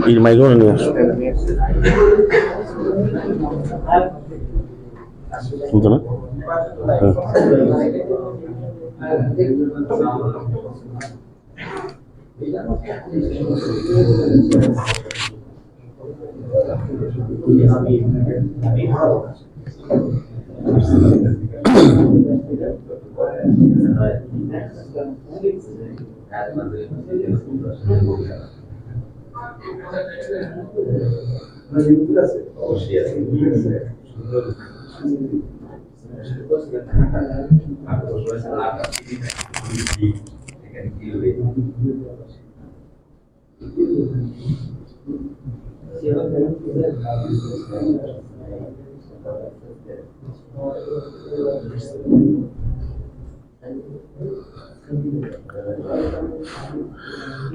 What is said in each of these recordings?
এই মাইক্রোফোন নিয়ে আসো। শুনতো না?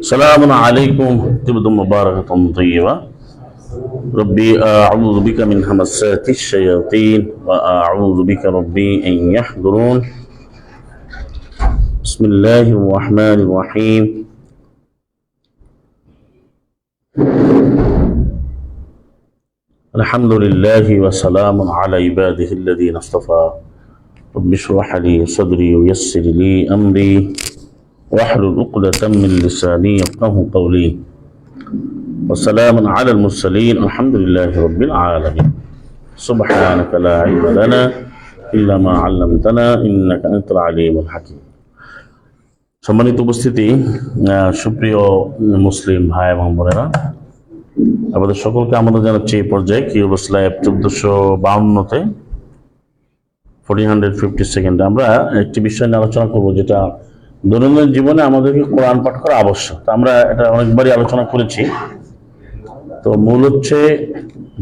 السلام عليكم طيبة مباركة طيبة. ربي أعوذ بك من همسات الشياطين وأعوذ بك ربي أن يحضرون. بسم الله الرحمن الرحيم. الحمد لله وسلام على عباده الذين اصطفى. رب اشرح لي صدري ويسر لي أمري واحلل عقدة من لساني يفقهوا قولي. والسلام على المرسلين الحمد لله رب العالمين. سبحانك لا علم لنا إلا ما علمتنا إنك أنت العليم الحكيم. সম্মানিত উপস্থিতি, সুপ্রিয় মুসলিম ভাই এবং বোনেরা, আমাদের সকলকে আমাদের জানাচ্ছি এই পর্যায়ে কিউবাস লাইভ 1452-তে 1452 আমরা একটি বিষয় নিয়ে আলোচনা করব, যেটা দৈনন্দিন জীবনে আমাদেরকে কোরআন পাঠ করা আবশ্যক। আমরা এটা অনেকবারই আলোচনা করেছি। তো মূল হচ্ছে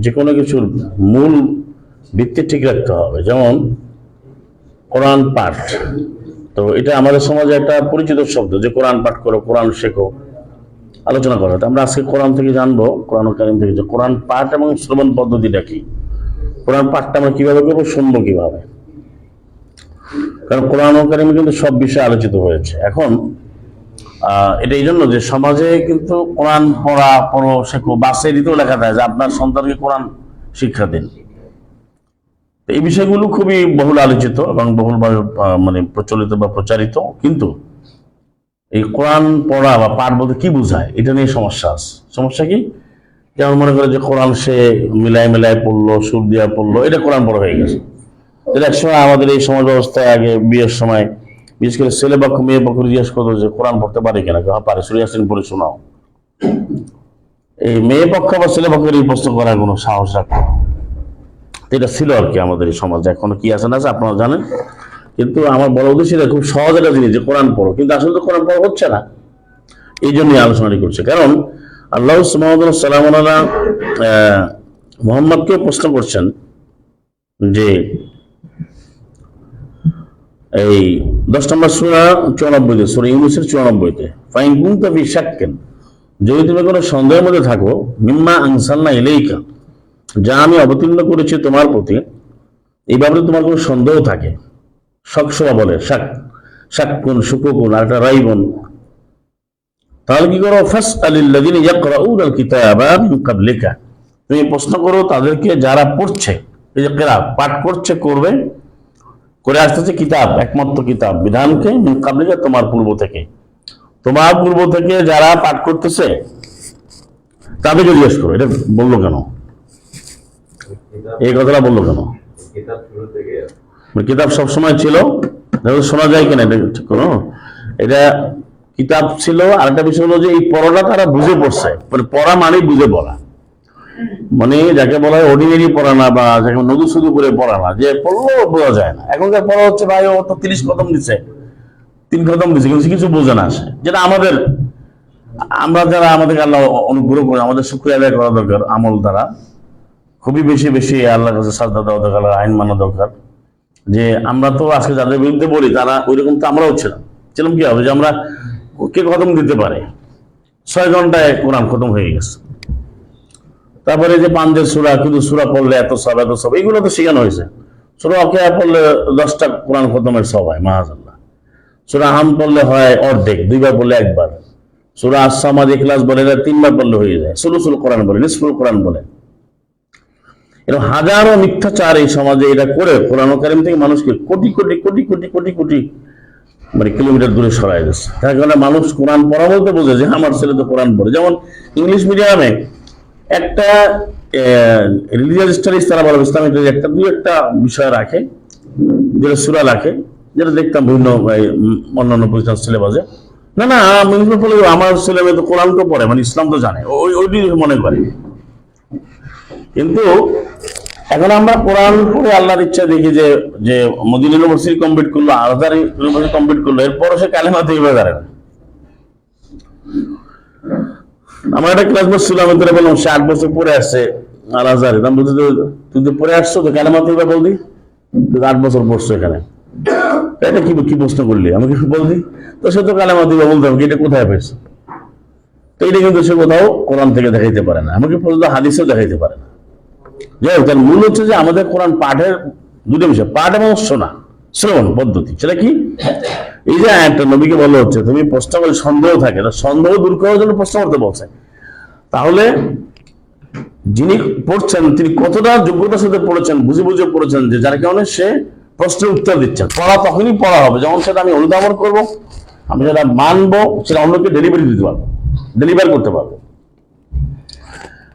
যে কোনো কিছুর মূল ভিত্তি ঠিক রাখতে হবে, যেমন কোরআন পাঠ। তো এটা আমাদের সমাজে একটা পরিচিত শব্দ যে কোরআন পাঠ করো, কোরআন শেখো, আলোচনা করা। তো আমরা আজকে কোরআন থেকে জানবো, কোরআন কারীম থেকে, যে কোরআন পাঠ এবং শ্রবণ পদ্ধতিটা কি, কোরআন পাঠটা আমরা কিভাবে করবো, শুনবো কিভাবে। কারণ কোরআন কারীমে কিন্তু সব বিষয় আলোচিত হয়েছে। এখন এটা এই জন্য যে সমাজে কিন্তু কোরআন পড়ো শেখো, বাসে দিতেও লেখা থাকে যে আপনার সন্তানকে কোরআন শিক্ষা দিন। এই বিষয়গুলো খুবই বহুল আলোচিত এবং বহুলভাবে মানে প্রচলিত বা প্রচারিত। কিন্তু এই কোরআন পড়া বা পাঠ বলতে কি বোঝায়, এটা নিয়ে সমস্যা আছে। সমস্যা কি? যেমন মনে করে যে কোরআন সে মিলায় পড়লো, সুর দিয়া পড়লো, এটা কোরআন পড়া হয়ে গেছে। একসময় আমাদের এই সমাজ ব্যবস্থায় আগে বিয়ের সময় বিশেষ করে ছেলে পক্ষ মেয়ে পক্ষ জিজ্ঞেস করতো যে কোরআন পড়তে পারে কিনা, পারে, সূরা ইয়াসিন পড়ে শোনাও। এই মেয়ে পক্ষ বা ছেলে পক্ষের এই প্রশ্ন করার কোনো সাহস রাখতো। এটা ছিল আর কি আমাদের এই সমাজে। এখনো কি আছে না আছে আপনারা জানেন। কিন্তু আমার বড় উদ্দেশ্য খুব সহজ একটা জিনিস যে কোরআন পড়ো, কিন্তু আসলে তো কোরআন পড়া হচ্ছে না। এই জন্যই আলোচনাটি করছে। কারণ আল্লাহ সুবহানাহু মুহাম্মদকে প্রশ্ন করছেন যে এই 10 নম্বর সূরা 94-তে, সূরা ইউনূসের 94-তে, ফাইন কুনতা ফি শাক্কিন, যদি তুমি কোনো সন্দেহের মধ্যে থাকো, মিম্মা আনসালনা ইলাইকা, যা আমি অবতীর্ণ করেছি তোমার প্রতি, এই ব্যাপারে তোমার কোনো সন্দেহ থাকে, শকসবা বলে শাক্কুন, শুকুকুন, আর একটা রাইবন, তাহলে কি করো, ফাসআলিল্লাযিনা ইয়াকরাউনাল কিতাবা মিন ক্বাবলিকা, তুমি প্রশ্ন করো তাদেরকে যারা পড়ছে, এই যে কিরাত পাঠ করছে, করে আসতেছে কিতাব, একমাত্র কিতাব বিধানকে, মিন ক্বাবলিকা, তোমার পূর্ব থেকে যারা পাঠ করতেছে তাদেরকে জিজ্ঞেস করো। এটা বললো কেন, এই কথাটা বললো কেন? কিতাব সবসময় ছিল, শোনা যায় কিনা এটা ঠিক করো। এটা কিতাব ছিল। আরেকটা বিষয় হলো যে এই পড়াটা তারা বুঝে পড়ছে, মানে পড়া মানে বুঝে পড়া, মানে যাকে বলা হয় অর্ডিনারি পড়া না, বা যাকে নদী শুধু করে পড়া না, যে পড়লেও বোঝা যায় না। এখনকার পড়া হচ্ছে ভাই ও তো 30 খতম দিচ্ছে, 3 খতম দিচ্ছে, কিন্তু কিছু বোঝে না আসে। যেটা আমরা যারা আমাদেরকে আল্লাহ অনুগ্রহ করে, আমাদের শুকরিয়া আদায় করা দরকার আমল দ্বারা, খুবই বেশি আল্লাহর কাছে সাজদা দেওয়া দরকার, আইন মানা দরকার। যে আমরা তো আজকে যাদের বিরুদ্ধে বলি তারা ওই রকম তো আমরাও ছিলাম। ছিলাম কি হবে যে আমরা কে খতম দিতে পারে, 6 ঘন্টায় কোরআন খতম হয়ে গেছে। তারপরে যে পাঞ্জের সূরা, কিন্তু সূরা পড়লে এত সব এগুলো তো শেখানো হয়েছে। সূরা ওয়াকিয়া পড়লে 10টা কোরআন খতমের সব হয়, মাআযাল্লাহ। সূরা হাম পড়লে হয় অর্ধেক, 2বার পড়লে 1বার। সূরা আস-সামাদ, ইখলাস বলে 3বার পড়লে হয়ে যায়। সুলুসুল কোরআন বলে, নিসফুল কোরআন বলে। এরকম হাজারো মিথ্যাচার এই সমাজে এটা করে কোরআন কারীম থেকে মানুষকে কোটি কোটি কোটি কোটি কোটি কোটি মানে কিলোমিটার দূরে সরাই দিচ্ছে। তার কারণে মানুষ কোরআন পড়া বলতে বোঝে যে আমার ছেলে তো কোরআন পড়ে। যেমন ইংলিশ মিডিয়ামে একটা রিলিজিয়াস স্টাডিজ তারা বলে, ইসলামিক একটা 2-1টা বিষয় রাখে, যেটা সূরা রাখে, যেটা দেখতাম বিভিন্ন অন্যান্য প্রতিষ্ঠান সিলেবাসে। না না, আমার ছেলে মেয়ে তো কোরআন তো পড়ে, মানে ইসলাম তো জানে, ওইটি মনে করে। কিন্তু এখন আমরা কোরআন পড়ে আল্লাহর ইচ্ছা দেখি যে মদিনা ইউনিভার্সিটি কমপ্লিট করলো, আজহার ইউনিভার্সিটি কমপ্লিট করলো, এরপরও সে কালেমা দিবে পারে না। আমার একটা ক্লাসমেট ছিল, আমি তোরা বললাম সে 8 বছর পরে আসছে আল আজহারে। আমি বলছি তুই তো পরে আসছো, তো কালেমা দিবে বলদি, তুই 8 বছর পড়ছো এখানে, এটা কি প্রশ্ন করলি আমাকে বলদি, তো সে তো কালেমা দিবে বলতে হবে, এটা কোথায় পেয়েছে? তো এটা কিন্তু সে কোথাও কোরআন থেকে দেখাইতে পারে না, আমাকে পর্যন্ত হাদিসেও দেখাইতে পারে না। যাই হোক, তার মূল হচ্ছে যে আমাদের কোরআন পাঠের 2টা বিষয়, পাঠ এবং শ্রবণ পদ্ধতি। সেটা কি? এই যে একটা নবীকে বলা হচ্ছে তুমি প্রশ্ন করলে সন্দেহ থাকে, সন্দেহ দূর করার জন্য প্রশ্ন করতে বলছে। তাহলে যিনি পড়ছেন তিনি কতটা যোগ্যতার সাথে পড়েছেন, বুঝে বুঝে পড়েছেন, যে যার কারণে সে প্রশ্নের উত্তর দিচ্ছেন। পড়া তখনই পড়া হবে যখন সেটা আমি অনুধাবন করবো, আমি যেটা মানবো, সেটা অন্যকে ডেলিভারি দিতে পারবো, ডেলিভার করতে পারবো।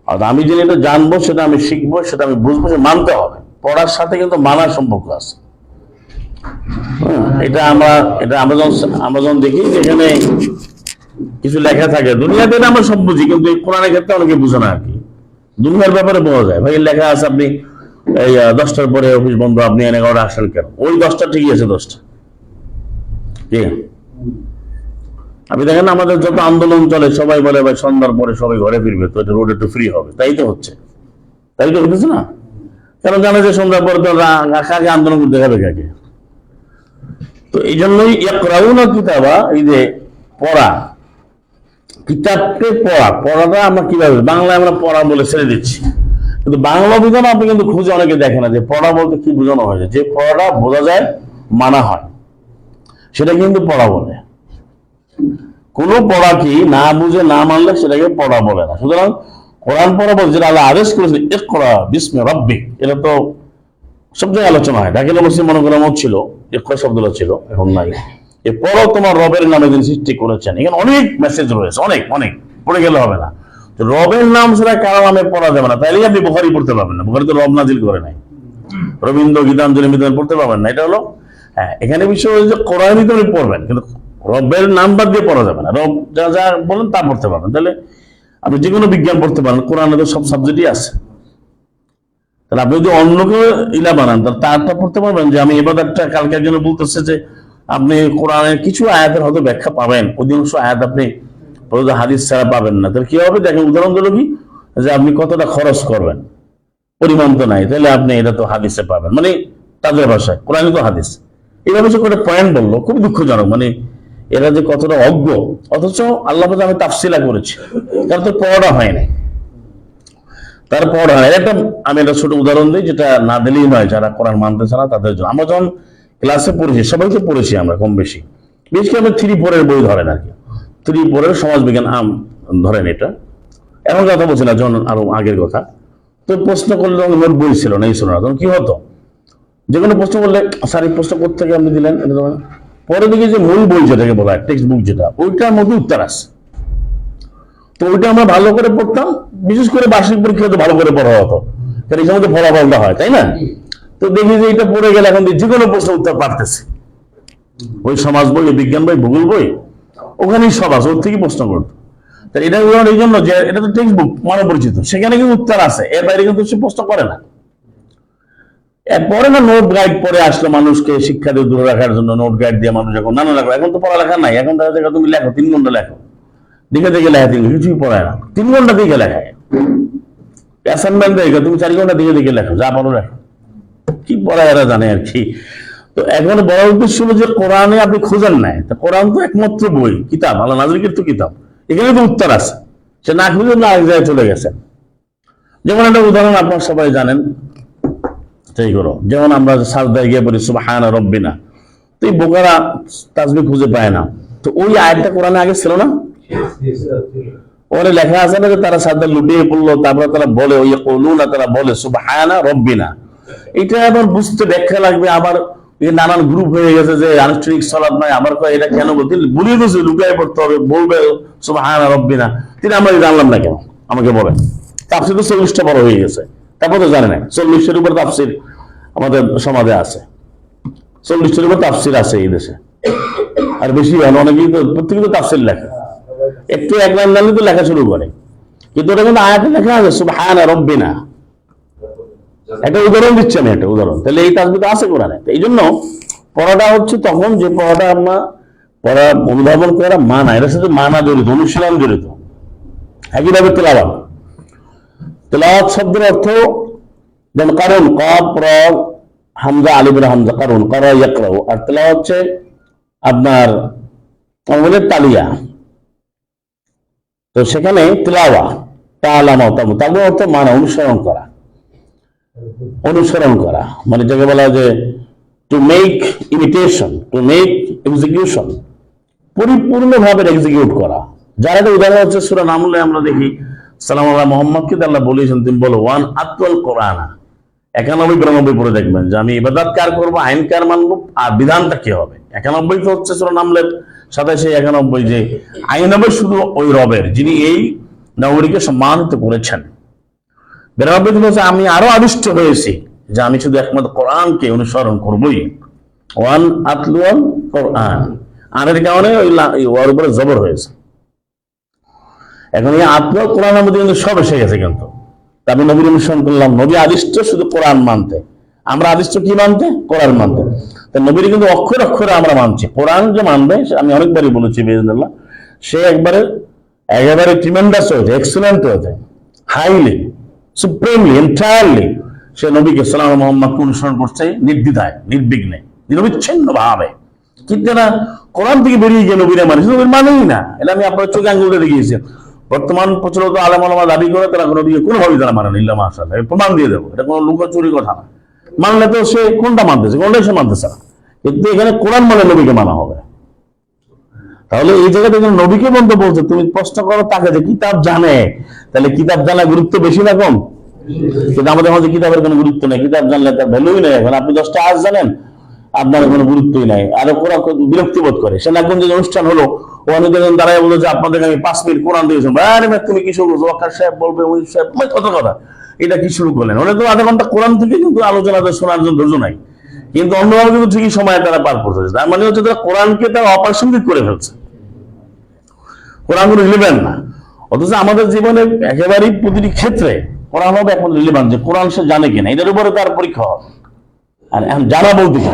আর আমি যেটা জানবো, সেটা আমি শিখবো, সেটা আমি বুঝবো, সে মানতে হবে। পড়ার সাথে কিন্তু মানার সম্পর্ক আছে। এটা আমরা যখন দেখি যেখানে কিছু লেখা থাকে, দুনিয়াতে আমরা সব বুঝি, কিন্তু কোরআনের ক্ষেত্রে অনেকে বুঝে না আর কি। দুনিয়ার ব্যাপারে বোঝা যায়, ভাই লেখা আছে আপনি এই 10টার পরে অফিস বন্ধ, আপনি 11টা আসেন কেন? ওই 10টা ঠিকই আছে, 10টা ঠিক আছে। আপনি দেখেন আমাদের যত আন্দোলন চলে, সবাই বলে ভাই সন্ধ্যার পরে সবাই ঘরে ফিরবে, তো এটা রোড একটু ফ্রি হবে, তাই তো হচ্ছে, তাই তো হতেছে না? কারণ জানে যে সন্ধ্যার পরে তো কাকে আন্দোলন করতে হবে কাকে। তো এই জন্যই ইয়াকরাউনা কিতাবা, এই যে পড়া, কিতাবকে পড়াটা আমরা কিভাবে বাংলায় আমরা পড়া বলে ছেড়ে দিচ্ছি, কিন্তু বাংলা বিধান আপনি কিন্তু খুঁজে অনেকে দেখে না যে পড়া বলতে কি বোঝানো হয়েছে। যে পড়াটা বোঝা যায়, মানা হয়, সেটা কিন্তু পড়া বলে। কোন পড়া কি না বুঝে না মানলে সেটাকে পড়া বলে না। সুতরাং কোরআন পড়া বলে, যেটা আল্লাহ আদেশ করেছেন ইকরা বিস্মি রাব্বিক, এটা তো সব জায়গায় আলোচনা হয়। ঢাকা ইউনিভার্সিটি মনে করা ছিল ইকরা শব্দটা ছিল, এখন নাই। এ পড়ো তোমার রবের নামে যিনি সৃষ্টি করেছেন, এখানে অনেক মেসেজ রয়েছে, অনেক অনেক পড়ে গেলে হবে না। রবের নাম ছাড়া কারো নামে পড়া যাবে না, তাইলে আপনি বুখারী পড়তে পারবেন না, বুখারী তো রব নাজিল করে নাই। রবীন্দ্র গীতাঞ্জলি মিতান পড়তে পারবেন না, এটা হলো হ্যাঁ। এখানে বিষয় হচ্ছে যে কোরআন আপনি পড়বেন, কিন্তু রবের নাম বাদ দিয়ে পড়া যাবে না। রব যা যা বলেন তা পড়তে পারবেন। তাহলে আপনি যে কোনো বিজ্ঞান পড়তে পারেন, কোরআনে তো সব সাবজেক্টই আছে। তাহলে আপনি যদি অন্যকে ইলা বানান, তাহলে তারটা পড়তে পারবেন। যে আমি ইবাদতটা কালকে একজন বলতেছে যে আপনি কোরআনের কিছু আয়াতের হয়তো ব্যাখ্যা পাবেন, অধিকাংশ আয়াত আপনি হাদিস ছাড়া পাবেন না। তাহলে কি হবে দেখেন, উদাহরণ দিল কি, যে আপনি কতটা খরচ করবেন, পরিমাণ তো নাই, তাহলে আপনি এটা তো হাদিসে পাবেন, মানে তাদের ভাষায় কোরআনে তো হাদিস। এইভাবে সে করে পয়েন্ট বললো, খুব দুঃখজনক। মানে এরা যে কতটা অজ্ঞ, অথচ আল্লাহ আমি তাফসিলা করেছি, তার তো পড়া হয় নাই, তার পড়া হয়। আমি একটা ছোট উদাহরণ দিই, যেটা না দিলেই নয়, যারা কোরআন মানতেছে না তাদের জন্য। আমরা যখন ক্লাসে পড়েছি, সবাই তো পড়েছি আমরা কম বেশি, বিশেষ করে 3-4 বই ধরেন আর কি, 3-4 সমাজবিজ্ঞান ধরেন। এটা এখন কথা বলছি না, যখন আরো আগের কথা। তো প্রশ্ন করলে ওর বই ছিল না, এই ছিল না, তখন কি হতো, যে কোনো প্রশ্ন করলে স্যার এই প্রশ্ন করতে থেকে আপনি দিলেন, পরে দেখি যে মূল বই যেটাকে বলা হয়, টেক্সট বুক যেটা, ওইটার মধ্যে উত্তর আছে। তো ওইটা আমরা ভালো করে পড়তাম, বিশেষ করে বার্ষিক পরীক্ষা তো ভালো করে পড়া হতো, কারণ এই সময় ফলাফলটা হয়, তাই না? তো দেখি যে এটা পড়ে গেলে এখন যে কোনো প্রশ্ন উত্তর পারতেছে। ওই সমাজ বই, বিজ্ঞান বই, ভূগোল বই, ওখানেই সব আছে, ওর থেকে প্রশ্ন করতো। এটা এই জন্য যে এটা তো টেক্সট বুক মানে পরিচিত, সেখানে কিন্তু উত্তর আছে, এর বাইরে কিন্তু সে প্রশ্ন করে না। এরপরে না নোট গাইড পরে আসলো, মানুষকে শিক্ষা দিয়ে দূরে রাখার জন্য নোট গাইড দিয়ে মানুষ এখন নানা লেখো। এখন তো পড়ালেখা নাই, এখন দেখা যায় তুমি লেখো 3 ঘন্টা লেখো, দেখে দেখে লেখা, কিছুই পড়ায় না, 3 ঘন্টা দেখে লেখায়। অ্যাসাইনমেন্ট দেখে তুমি 4 ঘন্টা দেখে দেখে লেখো, যা পারো লেখো, কি পড়ায় এরা জানে আর কি। তো এখন বড় উদ্দেশ্য হলো যে কোরআনে আপনি খোঁজেন নাই, তো কোরআন তো একমাত্র বই, কিতাব, আল্লাহ নাযিলকৃত কিতাব, এখানে তো উত্তর আছে। সে না খুঁজে না এক জায়গায় চলে গেছেন। যেমন একটা উদাহরণ আপনারা সবাই জানেন, সেই করো, যেমন আমরা সাজদায় গিয়ে বলি সুবহানা রব্বিনা, তো এই বোকারা তাসবিহ খুঁজে পায় না, তো ওই আয়াতটা কোরআনে আগে ছিল না? ওখানে লেখা আছে না যে তারা সাজদা লুটিয়ে পড়লো, তারপরে তারা বলে ওই কলুনা, তারা বলে সুবহানা রব্বিনা। এটা আবার বুঝতে ব্যাখ্যা লাগবে, আবার নানান গ্রুপ হয়ে গেছে যে আনুষ্ঠানিক সালাত নয়, আমার কয় এটা কেন বলিয়ে দিয়েছে লুকিয়ে পড়তে হবে, বলবে সুবহানা রব্বিনা। তিনি আমরা জানলাম না কেন, আমাকে বলেন। তাফসীর তো 40টা বড় হয়ে গেছে, তারপর তো জানে না 40-এর উপর তাফসীর আমাদের সমাজে আছে, 40-এর উপর তাফসীর আছে এই দেশে, আর বেশি ভালো অনেকেই তো প্রত্যেকে তো তাফসীর লেখা, একটু এক লাইন জানলে তো লেখা শুরু করে, কিন্তু ওটা কিন্তু আয়াতে লেখা আছে সুবহানা রব্বিনা। একটা উদাহরণ দিচ্ছি আমি, একটা উদাহরণ, তাহলে এই তাসবিহ আছে কোরআনে। এই জন্য পড়াটা হচ্ছে তখন যে পড়াটা আমরা পড়া অনুধাবন করা মানা, এটার সাথে মানা জড়িত, অনুশীলন জড়িত। একইভাবে তেলাওয়াত, তেলাওয়াত শব্দের অর্থ যেমন কারণ, কফ র হামজা আলিফ র হামজা, কারণ করা ইয়াকরাউ, আর তেলাওয়াত হচ্ছে আপনার বলে তালিয়া। তো সেখানে তেলাওয়া তালামা তাবু অর্থ মানা, অনুসরণ করা, অনুসরণ করা মানে যাকে বলা যে to make imitation, to make execution, পরিপূর্ণভাবে এক্সিকিউট করা। যার একটা উদাহরণ হচ্ছে সূরা নামলে আমরা দেখি সালাম আল্লাহ মোহাম্মদকে আল্লাহ বলেছেন, তুমি বলো ওয়ান আতুল কোরআনা, 91-92 পড়ে দেখবেন যে আমি ইবাদত কার করবো, আইন কার মানবো, আর বিধানটা কি হবে। 91 তো হচ্ছে সূরা নামলের 87-91, যে আইন হবে শুধু ওই রবের যিনি এই নগরীকে সম্মানিত করেছেন। 92 হচ্ছে আমি আরো আদিষ্ট হয়েছি যে আমি শুধু একমাত্র কোরআনকে অনুসরণ করবই। ওয়ান আতলুয়াল কোরআন, আনের কারণে ওর উপরে জবর হয়েছে। এখন এই আতলুয়াল কোরআন আমাদের কিন্তু সব এসে গেছে, কিন্তু আমি নবীর অনুসরণ করলাম। নবী আদিষ্ট শুধু কোরআন মানতে, আমরা আদিষ্ট কি মানতে? কোরআন মানতে। তো নবীর কিন্তু অক্ষর অক্ষরে আমরা মানছি। কোরআন যে মানবে, আমি অনেকবারই বলেছি বিইজনিল্লাহ, সে একেবারে ট্রিমেন্ডাস হয়েছে, এক্সেলেন্ট হয়েছে, হাইলি, সুপ্রিমলি, এন্টায়ারলি সে নবীকে সাল্লাল্লাহু মুহাম্মদকে অনুসরণ করছে নির্দ্বিধায়, নির্বিঘ্নে, নিরবিচ্ছিন্ন ভাবে। কিন্তু না কোরআন থেকে বেরিয়ে গিয়ে নবীরা মানে নবীর মানেই না। এটা আমি আপনার চোখে আঙ্গুল দিয়ে দেখিয়েছি। বর্তমান প্রচলিত আলেম ওলামা দাবি করে তারা নবীকে কোনোভাবেই তারা মানে না, ইল্লা মাশাআল্লাহ, প্রমাণ দিয়ে দেবো, এটা কোনো লুকোচুরি কথা না। মানলে তো সে কোনটা মানতেছে, কোনটাই সে মানতেছে না। কিন্তু এখানে কোরআন মানে নবীকে মানা হবে। তাহলে এই জায়গাতে নবীকে বলতে বলছে, তুমি প্রশ্ন করো তাকে যে কিতাব জানে, তাহলে কিতাব জানা গুরুত্ব বেশি না কম? কিন্তু আমাদের মধ্যে কিতাবের কোনো গুরুত্ব নেই, কিতাব জানলে তার ভ্যালুই নেই। এখন আপনি 10টা আয়াত জানেন, আপনার কোনো গুরুত্বই নাই। আর ওরা বিরক্তি বোধ করে। সে একজন যে অনুষ্ঠান হলো, ও অনেকজন দাঁড়ায় বললো যে আপনাদেরকে আমি 5 মিনিট কোরআন দিয়েছি, তুমি কি শুরু করছো, ওয়াক্কার সাহেব বলবে, ওই সাহেব কত কথা, এটা কি শুরু করলেন? অনেক তো আধা ঘন্টা কোরআন থেকে কিন্তু আলোচনা শোনার জন্য ধৈর্য নাই, কিন্তু অন্যভাবে কিন্তু ঠিকই সময় তারা পার করতেছে। তার মানে হচ্ছে তারা কোরআনকে তারা অপ্রাসঙ্গিক করে ফেলছে, কোরআন কোনো রিলেভেন্ট না। অথচ আমাদের জীবনে একেবারেই প্রতিটি ক্ষেত্রে কোরআন হবে এখন রিলেভেন্ট, যে কোরআন সে জানে কিনা, এটার উপরে তার পরীক্ষা হবে। আর এখন জানা বলতে কি,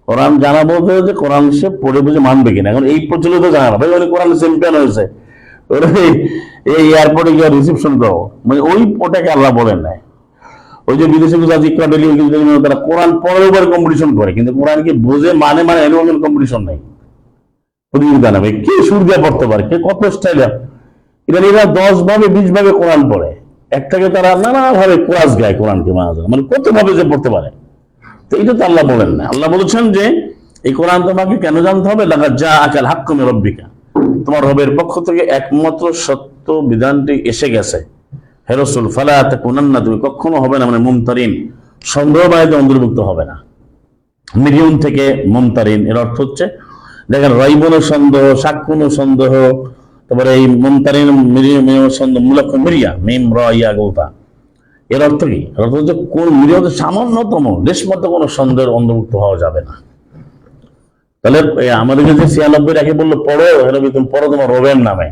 কোরআন জানা বলতে হচ্ছে কোরআন সে পড়ে বুঝে মানবে কিনা। এখন এই প্রচলিত জানা না, ভাই উনি কোরআন চ্যাম্পিয়ন হয়েছে, এই এয়ারপোর্টে গিয়ে রিসিপশন দাও, মানে ওটাকে আল্লাহ বলেন নাই। ওই যে বিদেশি তারা কোরআন পড়ার উপরে কম্পিটিশন করে, কিন্তু কোরআনকে বুঝে মানে এরকম কম্পিটিশন নাই, প্রতিযোগিতা নামে কে সুর দিয়ে পড়তে পারে, কে কত স্টাইলে। এরা 10 ভাবে 20 ভাবে কোরআন পড়ে, একটাকে তারা নানা ভাবে কোরআস গায় কোরআনকে, মানে কত ভাবে যে পড়তে পারে। তো এটা তো আল্লাহ বলেন না। আল্লাহ বলেছেন যে এই কোরআন তোমাকে কেন জানতে হবে, লাকাদ জাআকাল হাক্কু মির রাব্বিকা, তোমার রবের পক্ষ থেকে একমাত্র সত্য বিধানটি এসে গেছে। হে রাসূল ফালা তাকুনান্না, তুমি কখনো হবে না মানে মুমতারিন, সন্দেহবাদীদের অন্তর্ভুক্ত হবে না। মিরিয়ন থেকে মুমতারিন এর অর্থ হচ্ছে, দেখেন রাইবুন সন্দেহ, শাক্কুন সন্দেহ, তারপরে এই মুমতারিন সন্দেহ, মূলক মিরিয়া, মিম র ইয়া গোতা, এর অর্থ কি? এর অর্থ হচ্ছে কোন মিরিয়তে সামান্যতম লেশমাত্র কোনো সন্দেহের অন্তর্ভুক্ত হওয়া যাবে না। তাহলে আমাদেরকে যে 96 রাখে বললো পড়ো, হেরবি তুমি পড়ো তোমার রবের নামে,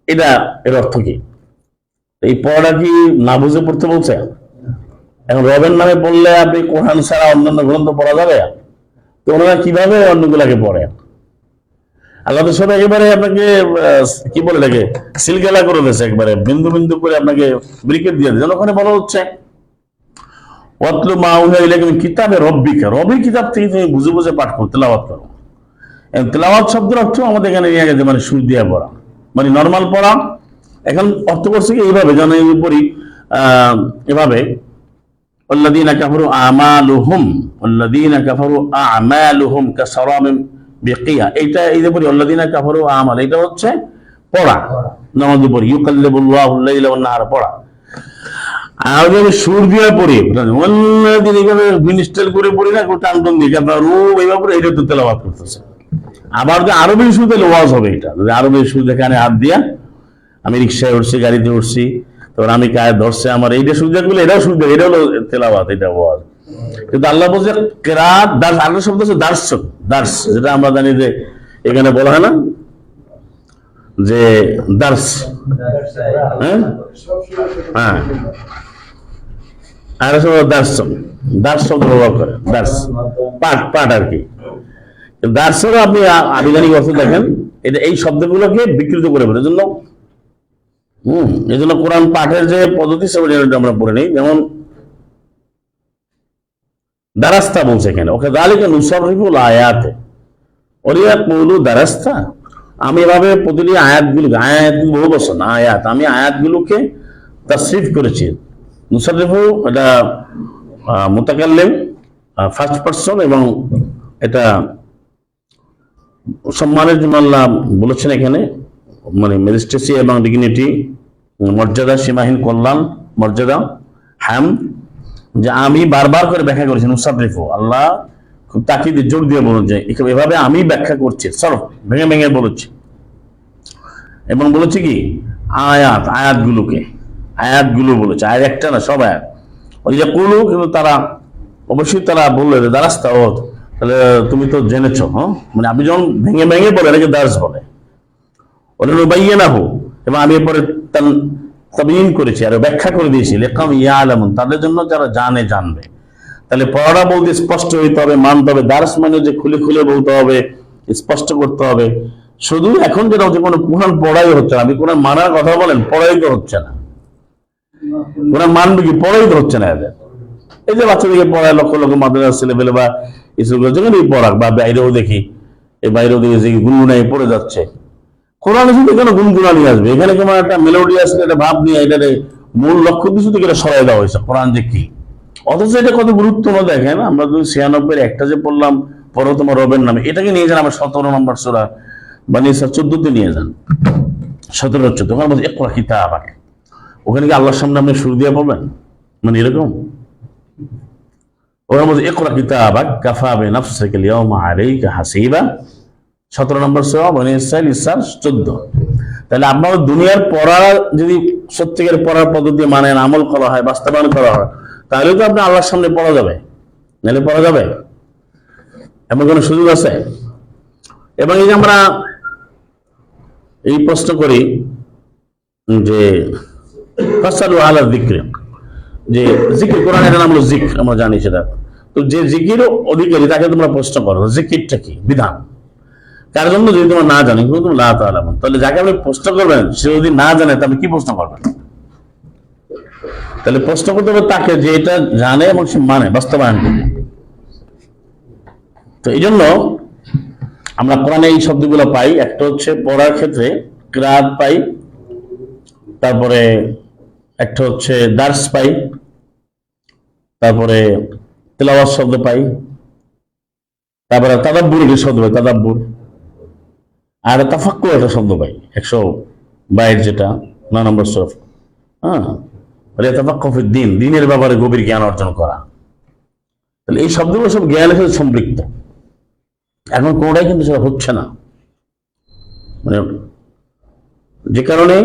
এটা এর অর্থ কি? এই পড়াটা কি না বুঝে পড়তে বলছে? এখন রবের নামে পড়লে আপনি কোরআন ছাড়া অন্যান্য গ্রন্থ পড়া যাবে? তো ওনারা কিভাবে অন্যগুলাকে পড়ে? আল্লাহ তো সব একেবারে আপনাকে কি বলে থাকে সিলগেলা করে দিয়েছে, একবারে বিন্দু বিন্দু করে আপনাকে ব্রিকেট দিয়ে দিয়েছে। ওখানে বলা হচ্ছে ওয়াতলু মা উহিয়া ইলাইকা মিন কিতাবে রব্বিকা, রবের কিতাব থেকে তুমি বুঝে বুঝে পাঠ করো, তেলাওয়াত করো। তেলাওয়াত শব্দের অর্থ আমাদের এখানে নিয়ে গেছে মানে সুর দিয়ে পড়া, মানে নর্মাল পড়া। এখন অর্থ করছে কি এইভাবে, যেন এই উপরই এভাবে আল্লাযীনা কাফারু আমালুহুম, আল্লাযীনা কাফারু আমালুহুম কাসারামিন বিকিয়া, এইটা এই যে পড়ি আল্লাযীনা কাফারু আমাল, এটা হচ্ছে পড়া, নামাজে পড়ি ইউকাল্লিবুল্লাহু আল-লাইলা ওয়ান নাহারা পড়া। আর যদি সুর দিয়ে পড়ি অন্যদিন এইভাবে মিনিস্টার করে পড়ি না, টান টান দিয়ে কাফারু এইভাবে, এটা তো তেলাওয়াত করতেছে। আবার যে আরবি সুর দিলে ওয়াজ হবে, এটা যদি আরবি সুর দেখে হাত দিয়া আমি রিক্সায় উঠছি, গাড়িতে উঠছি, তখন আমি কায় ধরছে আমার এইটা সুর দেখলে, এটাও সুর দেবে, এটা হলো তেলাওয়াত, এটা ওয়াজ। কিন্তু আল্লাহ বলছে কেরাত দার্স, আরেকটা শব্দ হচ্ছে দার্স, দার্স, যেটা আমরা জানি যে এখানে বলা হয় না যে দার্স, হ্যাঁ হ্যাঁ, আর দার্স, দার্স শব্দ ব্যবহার করে, দার্স পাঠ, পাঠ আর কি। দার্সেরও আপনি আবিধানিক অর্থ দেখেন, এটা এই শব্দগুলোকে বিকৃত করে ফেলে, এজন্য এই জন্য কোরআন পাঠের যে পদ্ধতি সেটা আমরা পড়ে নেই। যেমন দারাস্তা বলছে এখানে, ওকে যালিকা নুসাররিফুল আয়াতে ওরিয়া কুলু দারাস্তা, আমি এভাবে প্রতিটি আয়াতগুলো, আয়াত বহু বছর না আয়াত, আমি আয়াতগুলোকে তাসরিফ করেছি। নুসাররিফু এটা মুতাকাল্লিম ফার্স্ট পারসন, এবং এটা সম্মানের জন্য আল্লাহ বলেছেন এখানে, মানে ম্যাজিস্ট্রেসি এবং ডিগনিটি, মর্যাদা, সীমাহীন কল্যাণ, মর্যাদা, হ্যাম, যে আমি বারবার করে ব্যাখ্যা করেছি। নুসাররিফু, আল্লাহ খুব তাকিদে জোর দিয়ে বলুন যে এভাবে আমি ব্যাখ্যা করছি, সরফ ভেঙে ভেঙে বলেছি, এবং বলেছি কি আয়াত, আয়াতগুলোকে, আয়াতগুলো বলেছে, আয়াত একটা না, সব আয়াত। ওই যে কুলু, কিন্তু তারা অবশ্যই তারা বললে যে দারাস্তা, ও তাহলে তুমি তো জেনেছ, হ্যাঁ, মানে আপনি যখন ভেঙে ভেঙে বলে এটাকে দার্স বলে। ওটা বাইয়ে না হোক, এবং আমি এরপরে তাবিয়ীন করেছি আর ব্যাখ্যা করে দিয়েছি, লিকাম ইয়ালামুন, তাদের জন্য যারা জানে, জানবে। তাহলে পড়া বলতে স্পষ্ট হইতে হবে, মানতে হবে। দার্স মানে যে খুলে খুলে বলতে হবে, স্পষ্ট করতে হবে। শুধু এখন যেটা হচ্ছে কোনো কোরআন পড়াই হচ্ছে না, আপনি কোরআন মানার কথা বলেন, পড়াই তো হচ্ছে না। কোরআন মানবে কি, পড়াই তো হচ্ছে না এদের। এই যে বাচ্চাদেরকে পড়ায় লক্ষ লক্ষ মাদ্রাসা ছেলেপেলে বা স্কুল, যেখানেই পড়াক, বা বাইরেও দেখি, এই বাইরেও দেখি যে গুনগুনাই পড়ে যাচ্ছে। কোরআন শুধু কেন গুনগুনানি আসবে, এখানে কেমন একটা মেলোডি আসলে একটা ভাব নিয়ে এটার মূল লক্ষ্য কিছু থেকে এটা সরাই দেওয়া হয়েছে, কোরআন যে কি। অথচ এটা কত গুরুত্বপূর্ণ দেখেন, আমরা যদি 96 একটা যে পড়লাম, পড়ো তোমার রবের নামে, এটাকে নিয়ে যান আমার 17 নম্বর সূরা বানী ইসরাঈল 14-তে নিয়ে যান, 17-14, ওখানে বলছে ইকরা কিতাবাক, ওখানে কি আল্লাহর সামনে আপনি সুর দিয়ে পড়বেন, মানে এরকম। ওখানে বলছে ইকরা কিতাবাক কাফা বিনাফসিকা আল-ইয়াওমা আলাইকা হাসিবা, 17 নম্বর সূরা বানী ইসরাঈল 14। তাহলে আপনার দুনিয়ার পড়া যদি সত্যিকার পড়ার পদ্ধতি মানেন, আমল করা হয়, বাস্তবায়ন করা হয়, তাহলে তো আপনি আল্লাহর সামনে পড়া যাবে, নাহলে পড়া যাবে এমন কোনো সুযোগ আছে? এবং এই যে আমরা এই প্রশ্ন করি যে ফাসালু আলা যিকরি, যে জিকির, কোরআনের নাম হলো জিক্র, আমরা জানি সেটা। তো যে জিকির অধিকারী তাকে তোমরা প্রশ্ন করো জিকিরটা কি, বিধান কার জন্য, যদি তোমরা না জানো, কিন্তু তোমরা লা তাআলামুন, তাহলে যাকে আপনি প্রশ্ন করবেন সে যদি না জানে তাহলে কি প্রশ্ন করবেন? তাহলে প্রশ্ন করতে হবে তাকে যে এটা জানে এবং সে মানে, বাস্তবায়ন করে। তো এই জন্য আমরা কোরআনে এই শব্দগুলো পাই। একটা হচ্ছে পড়ার ক্ষেত্রে কিরাত পাই, তারপরে একটা হচ্ছে দার্স পাই, তারপরে তেলাওয়াত শব্দ পাই, তারপরে তাদাব্বুর একটা শব্দ পাই, তাদাব্বুর, আর তাফাক্কুর একটা শব্দ পাই 122 যেটা 9 নম্বর সূরা, হ্যাঁ, দিন, দিনের ব্যাপারে গভীর জ্ঞান অর্জন করা। তাহলে এই শব্দগুলো সব জ্ঞানের সাথে সম্পৃক্ত। এখন কোনটাই কিন্তু সেটা হচ্ছে না, মানে যে কারণে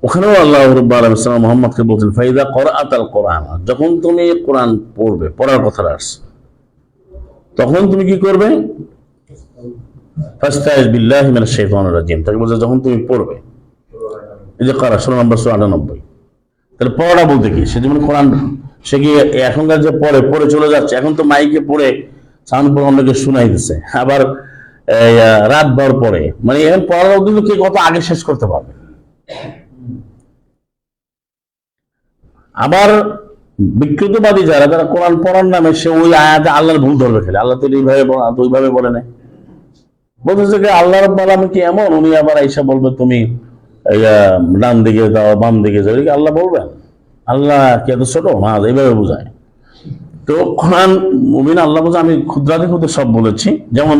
ওখানেও আল্লাহ রাব্বুল আলামিন সাল্লাল্লাহু মুহাম্মদকে বলছেন ফাইদা করাআতাল কোরআন, যখন তুমি কোরআন পড়বে, পড়ার কথা আসছে, তখন তুমি কি করবে? ফাস্তাইজ বিল্লাহি মিনাশ শাইতানির রাজিম, তাকে বলছে যখন তুমি পড়বে, এই যে করা 16 নম্বর সূরা 98। তাহলে পড়া বলতে কি, সে যেমন কোরআন সে কি এখনকার যে পড়ে পড়ে চলে যাচ্ছে, এখন তো মাইকে পড়ে সাউন্ড করে অন্যকে শোনাই দিচ্ছে, আবার রাত ভর পড়ে, মানে এখন পড়ার উদ্দেশ্য কে কত আগে শেষ করতে পারবে। আবার বিকৃতবাদী যারা, তারা কোরআন পড়ার নামে সে ওই আয়াতে আল্লাহর ভুল ধরবে খেলে। আল্লাহ তো এইভাবে ওইভাবে বলে নাই, বলতেছে যে আল্লাহ রাব্বুল আলামিন কি এমন, উনি আবার আইসা বলবে তুমি ডান দিকে যাও বাম দিকে যাও, আল্লাহ বলবেন? আল্লাহ কি এত ছোট? না, এইভাবে বোঝায়। তো কোরআন মুমিন আল্লাহ বলছে আমি ক্ষুদ্রাতি ক্ষুদ্র সব বলেছি। যেমন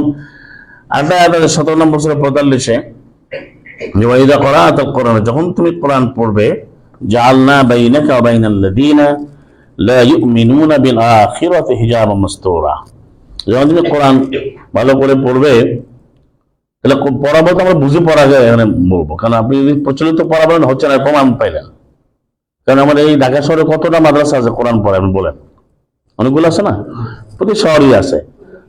17 নম্বর সূরা 45-এ যে ওয়াইদা ক্বরাআতাল কোরআন, যখন তুমি কোরআন পড়বে, জাআলনা বাইনাকা ওয়া বাইনাল্লাযীনা লা ইউমিনুনা বিল আখিরাতি হিজাবাম মাসতুরা। যখন তুমি কোরআন ভালো করে পড়বে, তাহলে পড়াবো তো আমরা বুঝে পড়া যায় এখানে বলবো, কারণ আপনি যদি প্রচলিত পড়া বলেন হচ্ছে না, প্রমাণ পাইলেন। কারণ আমাদের এই ঢাকা শহরে কতটা মাদ্রাসা আছে কোরআন পড়ে আপনি বলেন? অনেকগুলো আছে না, প্রতি শহরই আছে।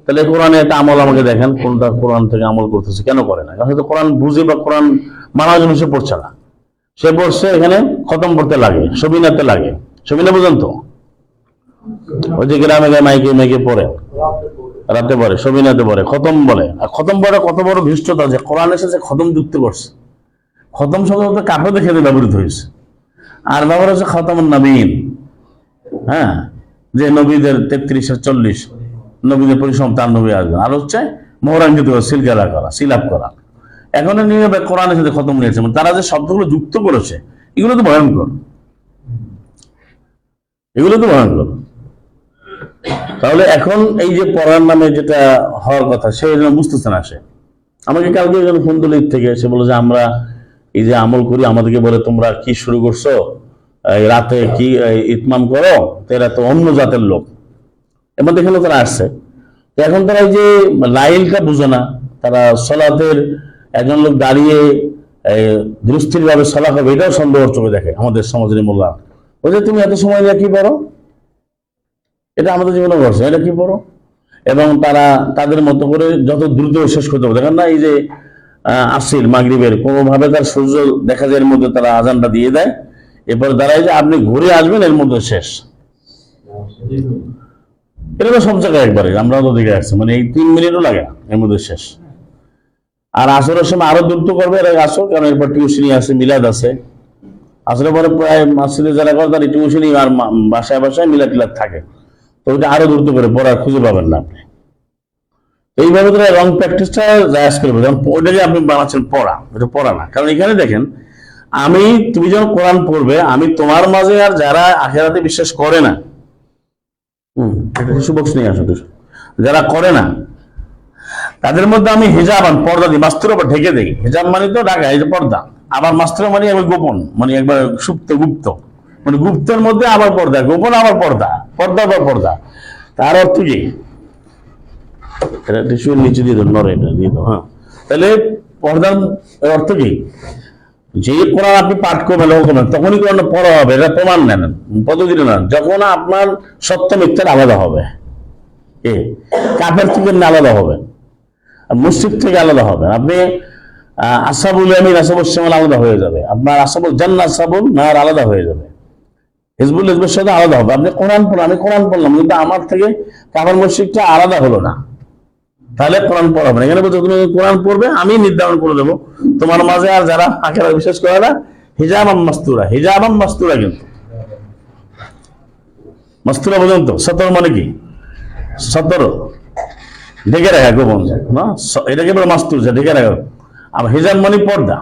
তাহলে কোরআনে একটা আমল আমাকে দেখেন, কোনটা কোরআন থেকে আমল করতেছে, কেন করে না? কারণ হয়তো কোরআন বুঝে বা কোরআন মানার জন্য সে পড়ছে না, সে পড়ছে এখানে খতম করতে লাগে, সবিনাতে লাগে। সবিনা বুঝেন তো, ওই যে গ্রামে মাইকে মাইকে পড়ে, রাতে পড়ে, সবিনাতে পড়ে, খতম বলে। আর খতম পড়ে কত বড় ভীষ্টতা যে কোরআন এসেছে খতম যুক্ত করছে। খতম শব্দ কাপড়ে খেতে ব্যবহৃত হয়েছে, আর ব্যবহার হচ্ছে খতমুন নবীন। হ্যাঁ, যে নবীদের 33-40 নবীদের পরিশ্রম তার নবী আসবেন। আর হচ্ছে মোহরাঙ্কিত সিলগালা করা, সিলাপ করা। এখন নিয়ে কোরআনের সাথে খতম নিয়েছে, তারা যে শব্দগুলো যুক্ত করেছে এগুলো তো ভয়ঙ্কর, এগুলো তো ভয়ঙ্কর। তাহলে এখন এই যে পড়ার নামে যেটা হওয়ার কথা, সে বুঝতেছে না। সে আমাকে কালকে ফোন তুলে থেকে সে বলে যে আমরা এই যে আমল করি, আমাদেরকে বলে তোমরা কি শুরু করছো, রাতে কি ইতমাম করো, তো এরা তো অন্য জাতের লোক। এবার দেখলো তারা আসছে, এখন তারা এই যে লাইলটা বুঝে না। তারা সলাতের একজন লোক দাঁড়িয়ে দৃষ্টির ভাবে সলা হবে এটাও সন্দেহর চোখে দেখে আমাদের সমাজের মোল্লা। ওই যে তুমি এত সময় নিয়ে কি পড়ো, এটা আমাদের জীবনে ঘটছে, এটা কি পড়ো? এবং তারা তাদের মতো করে যত দ্রুত শেষ করতে হবে। দেখেন না, এই যে আসির মাগরিবের কোনোভাবে তার সূর্য দেখা যায়, এর মধ্যে তারা আজানটা দিয়ে দেয়, এরপর দাঁড়ায় যে আপনি ঘুরে আসবেন, এর মধ্যে শেষ। এটা তো সব জায়গায় একবারে, আমরা তো দিকে আসছি, মানে এই 3 মিনিটও লাগে না, এর মধ্যে শেষ। আর আসরের সময় আরো দ্রুত করবে এর আসর, কারণ এরপর টিউশনি আছে, মিলাদ আছে। আসরের পরে প্রায় মসজিদে যারা করে তার টিউশনি আর বাসায় বাসায় মিলাদ টিলাদ থাকে, তো ওইটা আরো দ্রুত করে পড়া খুঁজে পাবেন না আপনি। এইভাবে তারা রং প্র্যাকটিসটা জায়েজ করবে, যেমন ওইটা যে আপনি বানাচ্ছেন পড়া, ওটা পড়া না। কারণ এখানে দেখেন, তুমি যখন কোরআন পড়বে, আমি তোমার মাঝে আর যারা আখিরাতে বিশ্বাস করে না, একটা টিস্যু বক্স নিয়ে আসো, যারা করে না তাদের মধ্যে আমি হিজাবান পর্দা দিই, মাস্তুর উপর ঢেকে দিই। হিজাব মানে তো ঢাকা, এই যে পর্দা। আবার মাস্তুর মানে একবার গোপন, মানে একবার সুপ্ত গুপ্ত, মানে গুপ্তের মধ্যে আবার পর্দা, গোপন আবার পর্দা, পর্দা আবার পর্দা। তার অর্থ কি? এটা টিস্যুর নিচে দিয়ে দাও, নড়ে এটা দিয়ে দাও। হ্যাঁ, তাহলে পর্দার অর্থ কি? যে কোরআন আপনি পাঠ করবেন তখনই কোরআন পড়া হবে, এটা প্রমাণ নেন, পদ্ধতি নেন যখন আপনার সত্য মিথ্যার আলাদা হবে, কাফের থেকে আলাদা হবে, মুশরিক থেকে আলাদা হবে। আপনি আসহাবুল ইয়ামিন আসহাবুশ শিমাল আলাদা হয়ে যাবে, আপনার আসহাবুল জান্নাত আসহাবুন নার আলাদা হয়ে যাবে, হিজবুল হিজবের সাথে আলাদা হবে। আপনি কোরআন পড়লেন, আমি কোরআন পড়লাম, কিন্তু আমার থেকে কাফের মুশরিকটা আলাদা হলো না, তাহলে কোরআন পড়াবে না। এখানে বলতে তুমি কোরআন পড়বে, আমি নির্ধারণ করে দেবো তোমার মাঝে আর যারা আখিরাত বিশ্বাস করে না, হিজাবাম মাস্তুরা, হিজাবাম মাস্তুরা। কিন্তু মাস্তুরা পর্যন্ত 17 মানে কি? 17 ঢেকে রাখা, গোপন না, এটাকে বলে মাস্তুর, ঢেকে রাখা। আর হিজাব মানে পর্দা,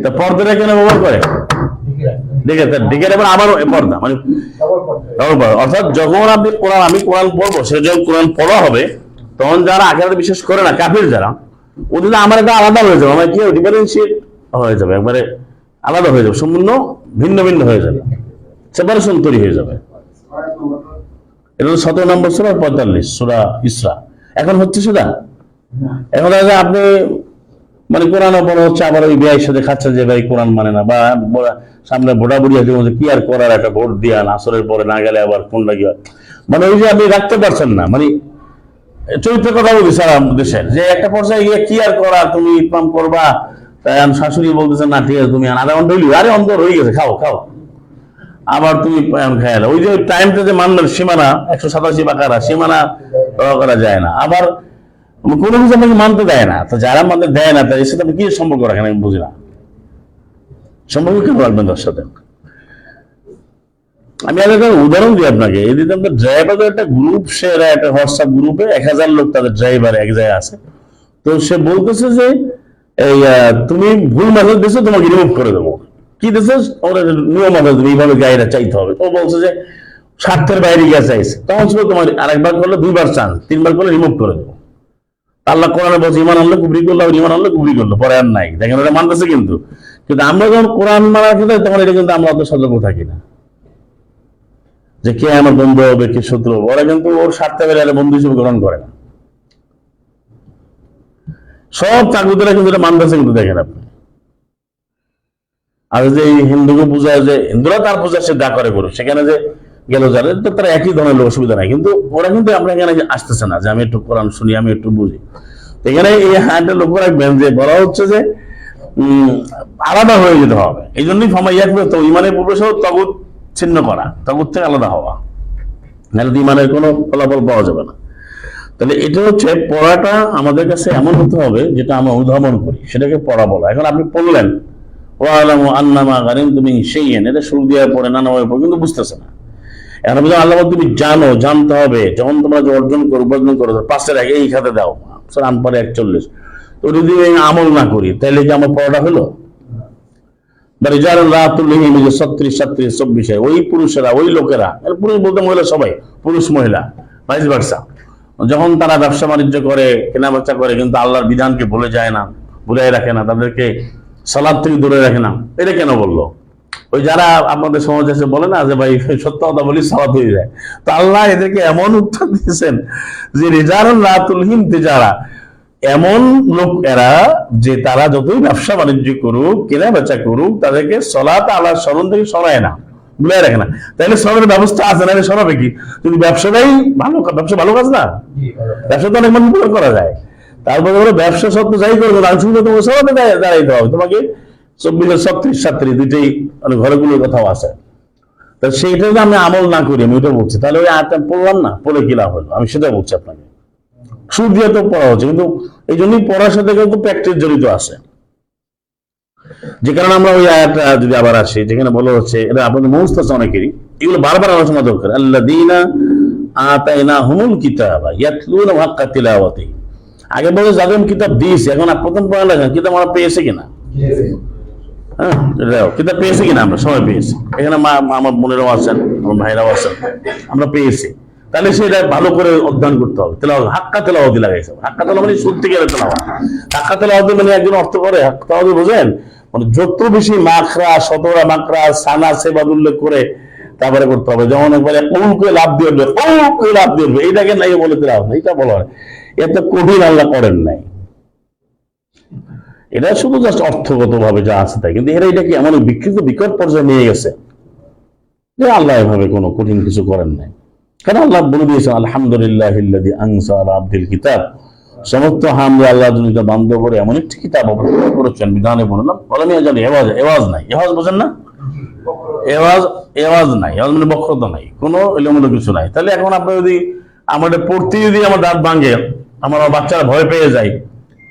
তা পর্দাটা কেন ব্যবহার করে? ঢেকে রাখবেন আবার পর্দা, মানে অর্থাৎ যখন আপনি কোরআন, আমি কোরআন পড়বো, সেটা যখন কোরআন পড়া হবে, তখন যারা আখিরাতে বিশ্বাস করে না, কাফির যারা, ওদের আমার এটা আলাদা হয়ে যাবে, আমার কি ডিফারেন্সিয়েট হয়ে যাবে, একবারে আলাদা হয়ে যাবে, সম্পূর্ণ ভিন্ন ভিন্ন হয়ে যাবে, সেপারেশন তৈরি হয়ে যাবে। এটা 17 নম্বর সূরা 45 সূরা ইসরা। এখন হচ্ছে সেটা, এখন আপনি মানে কোরআন পড়া হচ্ছে, আবার ওই বিয়ের সাথে খাচ্ছে যে ভাই কোরআন মানে না, বা সামনে ভোটা বুড়ি আছে, কি আর করার, একটা ভোট দিয়া আসরের পরে না গেলে আবার কোনটা কি, মানে ওই যে আপনি রাখতে পারছেন না, মানে চরিত্রের কথা বলছি সারা দেশের, যে একটা পর্যায়ে গিয়ে কি আর করা, তুমি ইতমাম করবা, তাই শাশুড়ি বলতেছে না ঠিক আছে তুমি আধা ঘন্টা হইলি, আরে অন্তর হয়ে গেছে, খাও খাও, আবার তুমি খাইলা। ওই যে টাইমটা যে মানবেন, সীমানা 187 বাকারা, সীমানা করা যায় না, আবার কোনো কিছু আপনাকে মানতে দেয় না। তো যারা মানতে দেয় না, তার সাথে আপনি কি সম্পর্ক রাখেন আমি বুঝি না, সম্পর্ক কেন রাখবেন তার সাথে? আমি আর একটা উদাহরণ দিই আপনাকে। এই দিন আপনার ড্রাইভারের একটা গ্রুপ, সে একটা হোয়াটসঅ্যাপ গ্রুপে 1000 লোক তাদের ড্রাইভার এক জায়গায় আছে। তো সে বলতেছে যে এই তুমি ভুল মেসেজ দিছো, তোমাকে রিমুভ করে দেবো। কি দিছো? ওরা নিয়ম আছে, তুমি এইভাবে গাড়িটা চাইতে হবে। ও বলছে যে স্বার্থের বাইরে গিয়ে চাইছে, তখন ছিল তোমার আরেকবার করলে 2বার চান্স, 3বার করলে রিমুভ করে দেবো। আল্লাহ কোরআনে বলছে ইমান আনলে কুবরি করলো, ইমান আনলে কুবরি করলো, পরে আর নাই। দেখেন ওটা মানতেছে, কিন্তু কিন্তু আমরা যখন কোরআন মানার ক্ষেত্রে তখন এটা কিন্তু আমরা অত সতর্ক থাকি না যে কে আমার বন্ধু হবে কে শত্রু হবে। ওরা কিন্তু ওর স্বার্থে বেড়ে বন্ধু হিসেবে গ্রহণ করে না। সব তাগুতেরা কিন্তু এটা মানতেছে, কিন্তু দেখেন আপনি। আর যে হিন্দুকে পূজায়, যে হিন্দুরা তার পূজা সে দা করে করুক, সেখানে যে গেল যারা তারা একই ধরনের লোক, অসুবিধা নাই। কিন্তু ওরা কিন্তু আমরা এখানে আসতেছে না যে আমি একটু কোরআন শুনি, আমি একটু বুঝি। এখানে এই হাইটা লক্ষ্য রাখবেন যে বলা হচ্ছে যে আলাদা হয়ে যেতে হবে। এই জন্যই ফামাইয়াকবে তো ইমানের প্রবেশ তগুত ছিন্ন করা, তগুত থেকে আলাদা হওয়া, নাহলে ইমানের কোনো ফলাফল পাওয়া যাবে না। তাহলে এটা হচ্ছে পড়াটা আমাদের কাছে এমন হতে হবে যেটা আমরা অনুধাবন করি, সেটাকে পড়া বলা। এখন আপনি পড়লেন ওয়ালামু আন্নামা গানিমতুম মিন শাইইন, এটা শুরু দিয়ে পড়ে নানাভাবে পড়ে, কিন্তু বুঝতেছে না। এখন আল্লাহ তুমি জানো, জানতে হবে। যখন তোমরা যে অর্জন করো, উপার্জন করো, 5 আগে এই খাতে দাও, রান পরে 41। তো যদি আমল না করি তাহলে কি আমার পড়াটা হলো? ওই পুরুষেরা, ওই লোকেরা, পুরুষ বলতে মহিলা সবাই, পুরুষ মহিলা ভাইস ভার্সা, যখন তারা ব্যবসা বাণিজ্য করে, কেনা বেচা করে, কিন্তু আল্লাহর বিধানকে ভুলে যায় না, ভুলে রাখে না, তাদেরকে সালাদ থেকে দূরে রাখে না। এটা কেন বললো? ওই যারা আপনাদের সমাজ এসে বলে না যে ভাই সত্য কথা বলি সালাত হয়ে যায়, তো আল্লাহ এদেরকে এমন উত্তর দিয়েছেন যে রিজালুন লা তুলহিম তিজারা, এমন লোক এরা যে তারা যতই ব্যবসা বাণিজ্য করুক, কেনা বেচা করুক, তাদেরকে সালাত আল্লাহর স্মরণ থেকে সরায় না, ভুলে রাখে না। তাহলে স্মরণের ব্যবস্থা আছে না, সরাবে কি? যদি ব্যবসাটাই ভালো, ব্যবসা ভালো কাজ না, ব্যবসা তো অনেক মানুষ করা যায়। তারপরে ওরা ব্যবসা সত্য যাই করবে, আংশিক তোমাকে সরাতে দাঁড়াইতে হবে। তোমাকে 24-37 দুইটাই ঘরগুলোর কথাও আছে। তা সেইটা যদি আমি আমল না করি, আমি ওইটা বলছি, তাহলে ওই আয়াতটা পড়লাম না, পড়ে কি লাভ হলো? আমি সেটা বলছি আপনাকে। সুর দিয়ে তো পড়া হচ্ছে, কিন্তু এই জন্যই পড়ার সাথে কিন্তু প্র্যাকটিস জড়িত আছে। যে কারণে আমরা ওই আয়াতটা যদি আবার আসি, যেখানে বলা হচ্ছে, এটা আপনাদের মুখস্থ আছে অনেকেরই, এগুলো বারবার আলোচনা দরকার। আল্লাযীনা আতাইনাহুমুল কিতাবা ইয়াতলুনা হাক্কা তিলাওয়াতিহি। আগে বলে যাদের কিতাব দিয়েছে, এখন প্রথম পড়ালেখা কিতাব আমরা পেয়েছে কিনা? হ্যাঁ, কিতাব পেয়েছি কিনা? আমরা সবাই পেয়েছি। এখানে আমার বোনেরাও আছেন, আমার ভাইরাও আছেন, আমরা পেয়েছি। তাহলে সেটা ভালো করে অধ্যয়ন করতে হবে। তেলাওয়াত, হাক্কা তেলাওয়াত লাগাইছে। হাক্কা তেলাওয়াত মানে শুনতে গেলে তেলাওয়াত। হাক্কা তেলাওয়াত মানে একজন অর্থ করে, হাক্কা তেলাওয়াত বোঝেন মানে যত বেশি মাখরা, শতরা মাকরা, সানা সেবাদ উল্লেখ করে তারপরে করতে হবে। যেমন একবারে কৌলকে লাভ দিয়ে উঠবে, কৌলকে লাভ দিয়ে উঠবে, এইটাকে নাই বলে তেলাওয়াত, এইটা বলা হয়। এত কঠিন আল্লাহ করেন নাই। এটা শুধু জাস্ট অর্থগত ভাবে যা আছে তাই, কিন্তু এরা এটাকে এমন বিকৃত বিকট পর্যায়ে নিয়ে গেছে যে আল্লাহ এভাবে কোনো কঠিন কিছু করেন নাই। কারণ আল্লাহ বলে দিয়েছেন আলহামদুলিল্লাহিল্লাযী আনজালা আলা আবদিল কিতাব, সমস্ত হামদ আল্লাহ জনিত বান্দা করে এমন একটি কিতাব অবতীর্ণ করেছেন, বিধানে বললাম বলেন জানি এওয়াজ নাই। এওয়াজ বোঝেন না? এওয়াজ নাই, এওয়াজ মানে বক্রতা নাই, কোনো এলোমেলো কিছু নাই। তাহলে এখন আপনি যদি আমাদের পড়তে যদি আমার দাঁত ভাঙে, আমার বাচ্চারা ভয় পেয়ে যায়,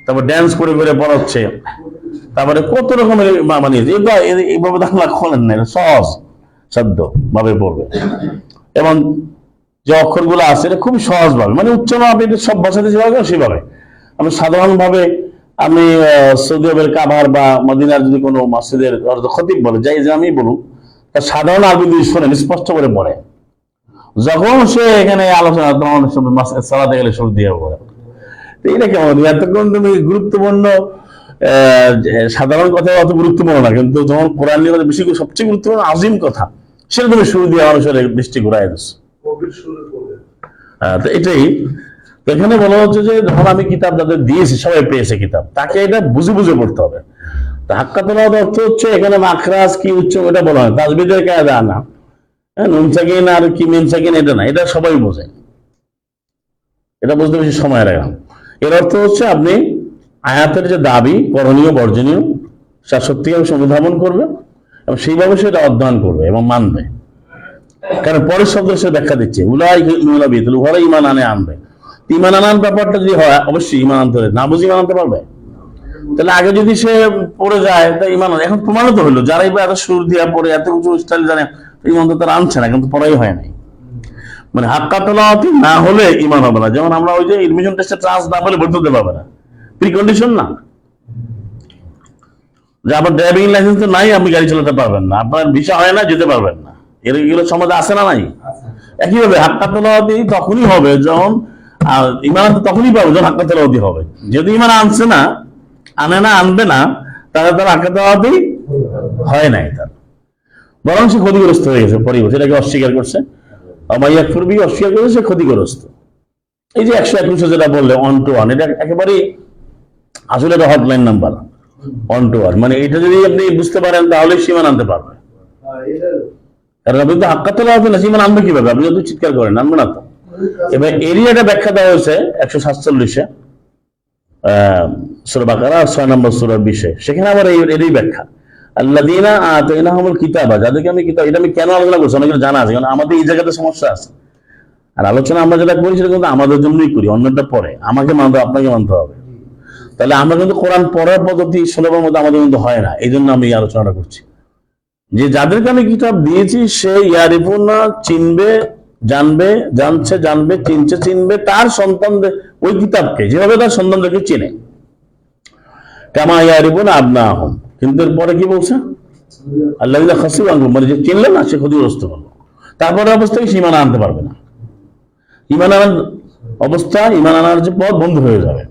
তারপর ড্যান্স করে করে পড়াচ্ছে, তারপরে কত রকমের বানিয়েছে, এইভাবে আল্লাহ খোলেন না, সহজ সাধ্য ভাবে পড়বে। এবং যে অক্ষরগুলো আছে এটা খুবই সহজ ভাবে, মানে উচ্চারণ আপনি সব ভাষাতে যেভাবে সেভাবে। আমি সাধারণভাবে আমি সৌদি আরবের কাবার বা মদিনার যদি কোনো মসজিদের খতিব বলে যাই, যে আমি বলুক, তার সাধারণ আরবি যদি শোনেন স্পষ্ট করে পড়ে, যখন সে এখানে আলোচনা তখন সালাতে গেলে সুর দিয়ে পড়ে। এটা কেমন? এতক্ষণ তুমি গুরুত্বপূর্ণ সাধারণ কথা অত গুরুত্বপূর্ণ না, কিন্তু যখন কোরআন নিয়ে বেশি সবচেয়ে গুরুত্বপূর্ণ আজিম কথা, সেটা তুমি শুরু দিয়ে মানুষের দৃষ্টি ঘুরাই দিচ্ছ। তো এটাই এখানে বলা হচ্ছে যে যখন আমি কিতাব যাদের দিয়েছি, সবাই পেয়েছে কিতাব, তাকে এটা বুঝে বুঝে পড়তে হবে। তো হাক্কা তেলাওয়াত অর্থ হচ্ছে এখানে মাখরাজ কি উচ্চ এটা বলা হয়, তাজবিদের কায়দা না, নুন সাকিন আর কি মিন সাকিন এটা না, এটা সবাই বোঝে, এটা বুঝতে বেশি সময় লাগে না। এর অর্থ হচ্ছে আপনি আয়াতের যে দাবি করণীয় বর্জনীয় তা সত্যিকার অনুধাবন করবে এবং সেইভাবে সেটা অধ্যয়ন করবে এবং মানবে। কারণ পরের শব্দ সে ব্যাখ্যা দিচ্ছে উহারা ইমান আনবে। ইমান আনার ব্যাপারটা যদি হয়, অবশ্যই ইমান আনতে হবে, না বুঝে ইমান আনতে পারবে? তাহলে আগে যদি সে পড়ে যায় তা ইমান, এখন প্রমাণিত হইলো যারাই এত সুর দিয়া পড়ে, এত উঁচু স্টাইল জানে, ইমান তো তারা আনছে না, কিন্তু পড়াই হয় নাই। মানে হাক্কা তেলাওয়াতি না হলে ইমান হবে না। যেমন আমরা ওই যে এডমিশন টেস্টে চান্স না পেলে ভর্তি হতে পারবে না, প্রিকন্ডিশন না যে আপনার ড্রাইভিং লাইসেন্স তো নাই, আপনি গাড়ি চালাতে পারবেন না, আপনার ভিসা হয় না, যেতে পারবেন না। এগুলো সমাজে আসে না নাই? একইভাবে হাক্কা তেলাওয়াতি তখনই হবে যখন ইমান তখনই পাবে যখন হাক্কা তেলাওয়াতি হবে। যদি ইমান আনছে না, আনে না, আনবে না, তাহলে তার হাক্কা তেলাওয়াতি হয় নাই, তার বরং সে ক্ষতিগ্রস্ত হয়ে গেছে। পরিবেশ এটাকে অস্বীকার করছে, আমাইয়া ফুরবি অস্বীকার করেছে, সে ক্ষতিগ্রস্ত। এই যে 121 যেটা বললে 1 to 1, এটা একেবারেই আসলে এটা হটলাইন নাম্বার 1 to 1। মানে এটা যদি আপনি বুঝতে পারেন তাহলে সীমান আনতে পারবে। কারণ আপনি তো হাক্কা তেলাওয়াতি না, সীমান আনবে কিভাবে? আপনি যদি চিৎকার করেন, আনবে না তো। এবার এরিয়াটা ব্যাখ্যা দেওয়া হয়েছে 147-এ সূরা বাকারা 6 নম্বর সূরা 20-এ। সেখানে আবার এরই ব্যাখ্যা, আল্লাযীনা আতাইনাহুমুল কিতাবা, যাদেরকে আমি কিতাব। এটা আমি কেন আলোচনা করছি অনেকের জানা আছে, কারণ আমাদের এই জায়গাতে সমস্যা আছে। আর আলোচনা আমরা যেটা করি সেটা কিন্তু আমাদের জন্যই করি, অন্যটা পরে আমাকে মানতে, আপনাকে মানতে হবে। তাহলে আমরা কিন্তু কোরআন পড়ার পদ্ধতি সুলভের মধ্যে আমাদের কিন্তু হয় না। এই জন্য আমি এই আলোচনাটা করছি যে যাদেরকে আমি কিতাব দিয়েছি সে ইয়ারিফুনা চিনবে, জানবে, জানছে, জানবে, চিনছে, চিনবে তার সন্তানদের ওই কিতাবকে যেভাবে তার সন্তানদেরকে চিনে। কামা ইয়ারিফুনা আবনাহুম। কিন্তু এরপরে কি বলছে? আল্লাযীনা খাসিরু আনফুসাহুম, মানে যে চিনলে না সে ক্ষতিগ্রস্ত হলো। তারপরে অবস্থায় সে ঈমান আনতে পারবে না। ঈমান আনার অবস্থা, ঈমান আনার যে পথ বন্ধ হয়ে যাবে।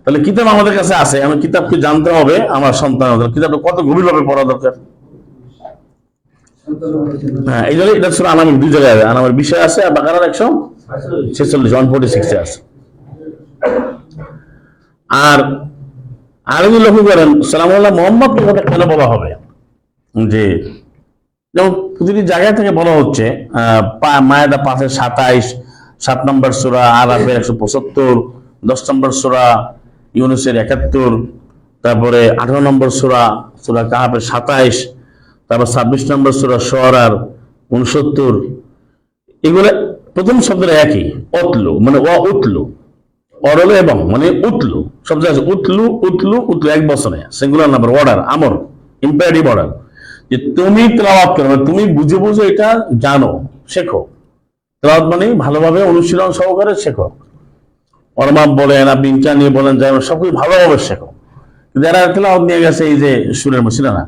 তাহলে কিতাব আমাদের কাছে আছে, আমি কিতাবকে জানতে হবে আমার সন্তান। কিতাবটা কত গভীরভাবে পড়া দরকার। হ্যাঁ, এই জন্য এটা সূরা আনামের 2 জায়গায় আছে, আনামের বিষয় আছে আর বাকারার 146 146 আছে। আর আরবি লক্ষ্য করেন সালামুল্লাহ মুহাম্মদকে কথা কেন বলা হবে, যে যেমন প্রতিটি জায়গা থেকে বলা হচ্ছে মায়াদা 5-27, 7 নম্বর সূরা আরাফের 175, 10 নম্বর সূরা ইউনূসের 71, তারপরে 18 নম্বর সূরা কাহাফের 27, তারপর 26 নম্বর সূরা শুআরার 69। এগুলো প্রথম শব্দের একই, উতলু মানে উতলু, অরলে এবং মানে উতলু শব্দ আছে, উতলু উতলু উতলু, এক বছরে সিঙ্গুলার নাম্বার, অর্ডার, আমর, ইম্পারেটিভ অর্ডার, যে তুমি তেলাওয়াত করো, তুমি বুঝে বুঝে এটা জানো, শেখো। তেলাওয়াত মানে ভালোভাবে অনুশীলন সহকারে শেখো। ওলামা বলেন, আপনি ইনচা নিয়ে বলেন, যাই সবকিছু ভালোভাবে শেখো। কিন্তু এরা তেলাওয়াত নিয়ে গেছে এই যে সুরের মধ্যে না।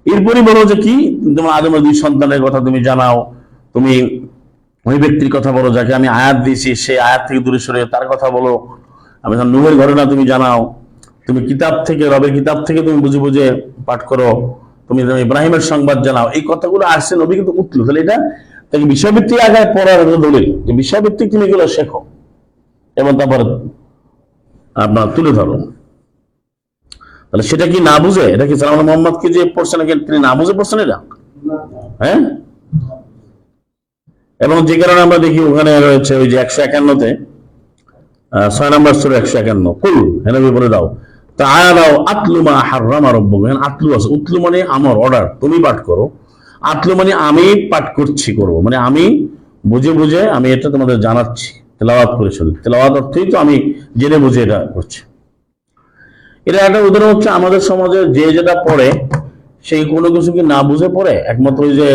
এরপরই বলো যে কি, তোমার আদমের 2 সন্তানের কথা তুমি জানাও, তুমি ওই ব্যক্তির কথা বলো যাকে আমি আয়াত দিয়েছি, সেই আয়াত থেকে দূরে সরে তার কথা বলো। আমি নূহের ঘটনা তুমি জানাও, তুমি কিতাব থেকে, রবের কিতাব থেকে তুমি বুঝে বুঝে পাঠ করো, তুমি ইব্রাহিমের সংবাদ জানাও। এই কথাগুলো আসছে নবী কিন্তু উঠলো। তাহলে এটা তাকে বিষয়ভিত্তিক আগায় পড়ার দলিল, যে বিষয়ভিত্তিক তুমি এগুলো শেখো এবং তারপর আপনার তুলে ধরো। তাহলে সেটা কি না বুঝে, এটা কি সালাম মোহাম্মদকে যে পড়ছে নাকি তিনি না বুঝে পড়ছেন এটা? হ্যাঁ। এবং যে কারণে আমরা দেখি ওখানে রয়েছে ওই যে 151-তে 6 নম্বর সূরা 151, কুল হেনবি বলে দাও তাআলাউ আতলু মা হাররামা রাব্বুকুম। আতলু আছে, উতলু মানে আমার অর্ডার, তুমি পাঠ করো। আতলু মানে আমি পাঠ করছি, করবো মানে আমি বুঝে বুঝে আমি এটা তোমাদের জানাচ্ছি, তেলাওয়াত করেছি। তেলাওয়াত অর্থই তো আমি জেনে বুঝে এটা করছি। এটা একটা উদাহরণ হচ্ছে আমাদের সমাজে যে যেটা পড়ে সেই কোনো কিছু কি না বুঝে পড়ে, একমাত্র ওই যে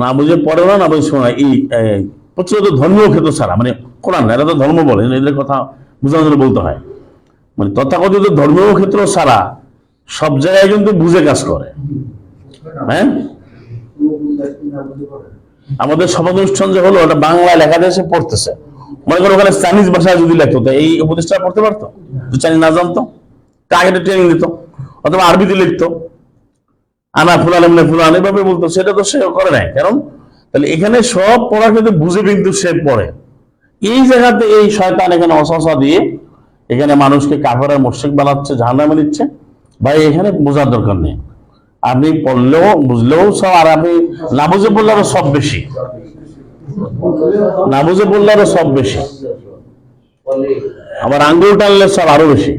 না বুঝে পড়ে না, বুঝে শোনা। এই প্রচলিত ধর্মীয় ক্ষেত্র ছাড়া, মানে কোরআন এরা তো ধর্ম বলে, এদের কথা বোঝানোর জন্য বলতে হয়। মানে তথাকথিত ধর্মীয় ক্ষেত্র ছাড়া সব জায়গায় কিন্তু বুঝে কাজ করে। হ্যাঁ, আমাদের সমাজ অনুষ্ঠান যে হলো, ওটা বাংলায় লেখা দিয়ে সে পড়তেছে। মনে করো ওখানে চাইনিজ ভাষায় যদি লেখতো, এই উপদেশটা পড়তে পারতো? চাইনিজ না জানতো, তাকে ট্রেনিং দিত, অথবা আরবিতে লিখতো, আনা ফুলান এমনি ফুলান এভাবে বলতো। সেটা তো সে করে নাই। কারণ তাহলে এখানে সব পড়ার ক্ষেত্রে বুঝে কিন্তু সে পড়ে। এই জায়গাতে এই শয়তান এখানে অসহসা দিয়ে এখানে মানুষকে কাফের আর মুশরিক বানাচ্ছে, জাহান্নামে নিচ্ছে। ভাই এখানে বোঝার দরকার নেই, আপনি পড়লেও বুঝলেও সব, আর আপনি না বুঝে পড়লে আরো সব বেশি, না বুঝে পড়লে আরো সব বেশি, আবার আঙ্গুল টানলে সব আরো বেশি।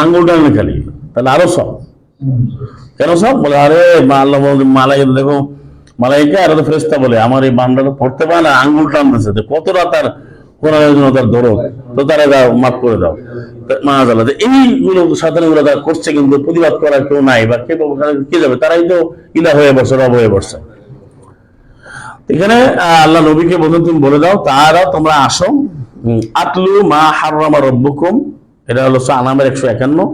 আঙ্গুল টানলে খালি তাহলে আরো সব, কেন সব বলে? আরে আল্লাহ মালাইকা, দেখো মালাইকা আর ফেরেশতা বলে আমার এই বান্দাটা পড়তে পারে না, আঙ্গুল টানতেছে, কতটা তার কোরআনের জন্য তার দরদ, তো তারা মাফ করে দাও। মাআযাল্লাহ, এইগুলো সাধারণগুলো তারা করছে, কিন্তু প্রতিবাদ করার কেউ নাই, বা কে যাবে? তারাই তো ইলা হয়ে বসে, রব হয়ে বসছে। এখানে আল্লাহ নবীকে বলছেন, তুমি বলে দাও তারা তোমরা আসো, আতলু মা হাররামা রব্বুকুম, এটা হলো আনামের 151,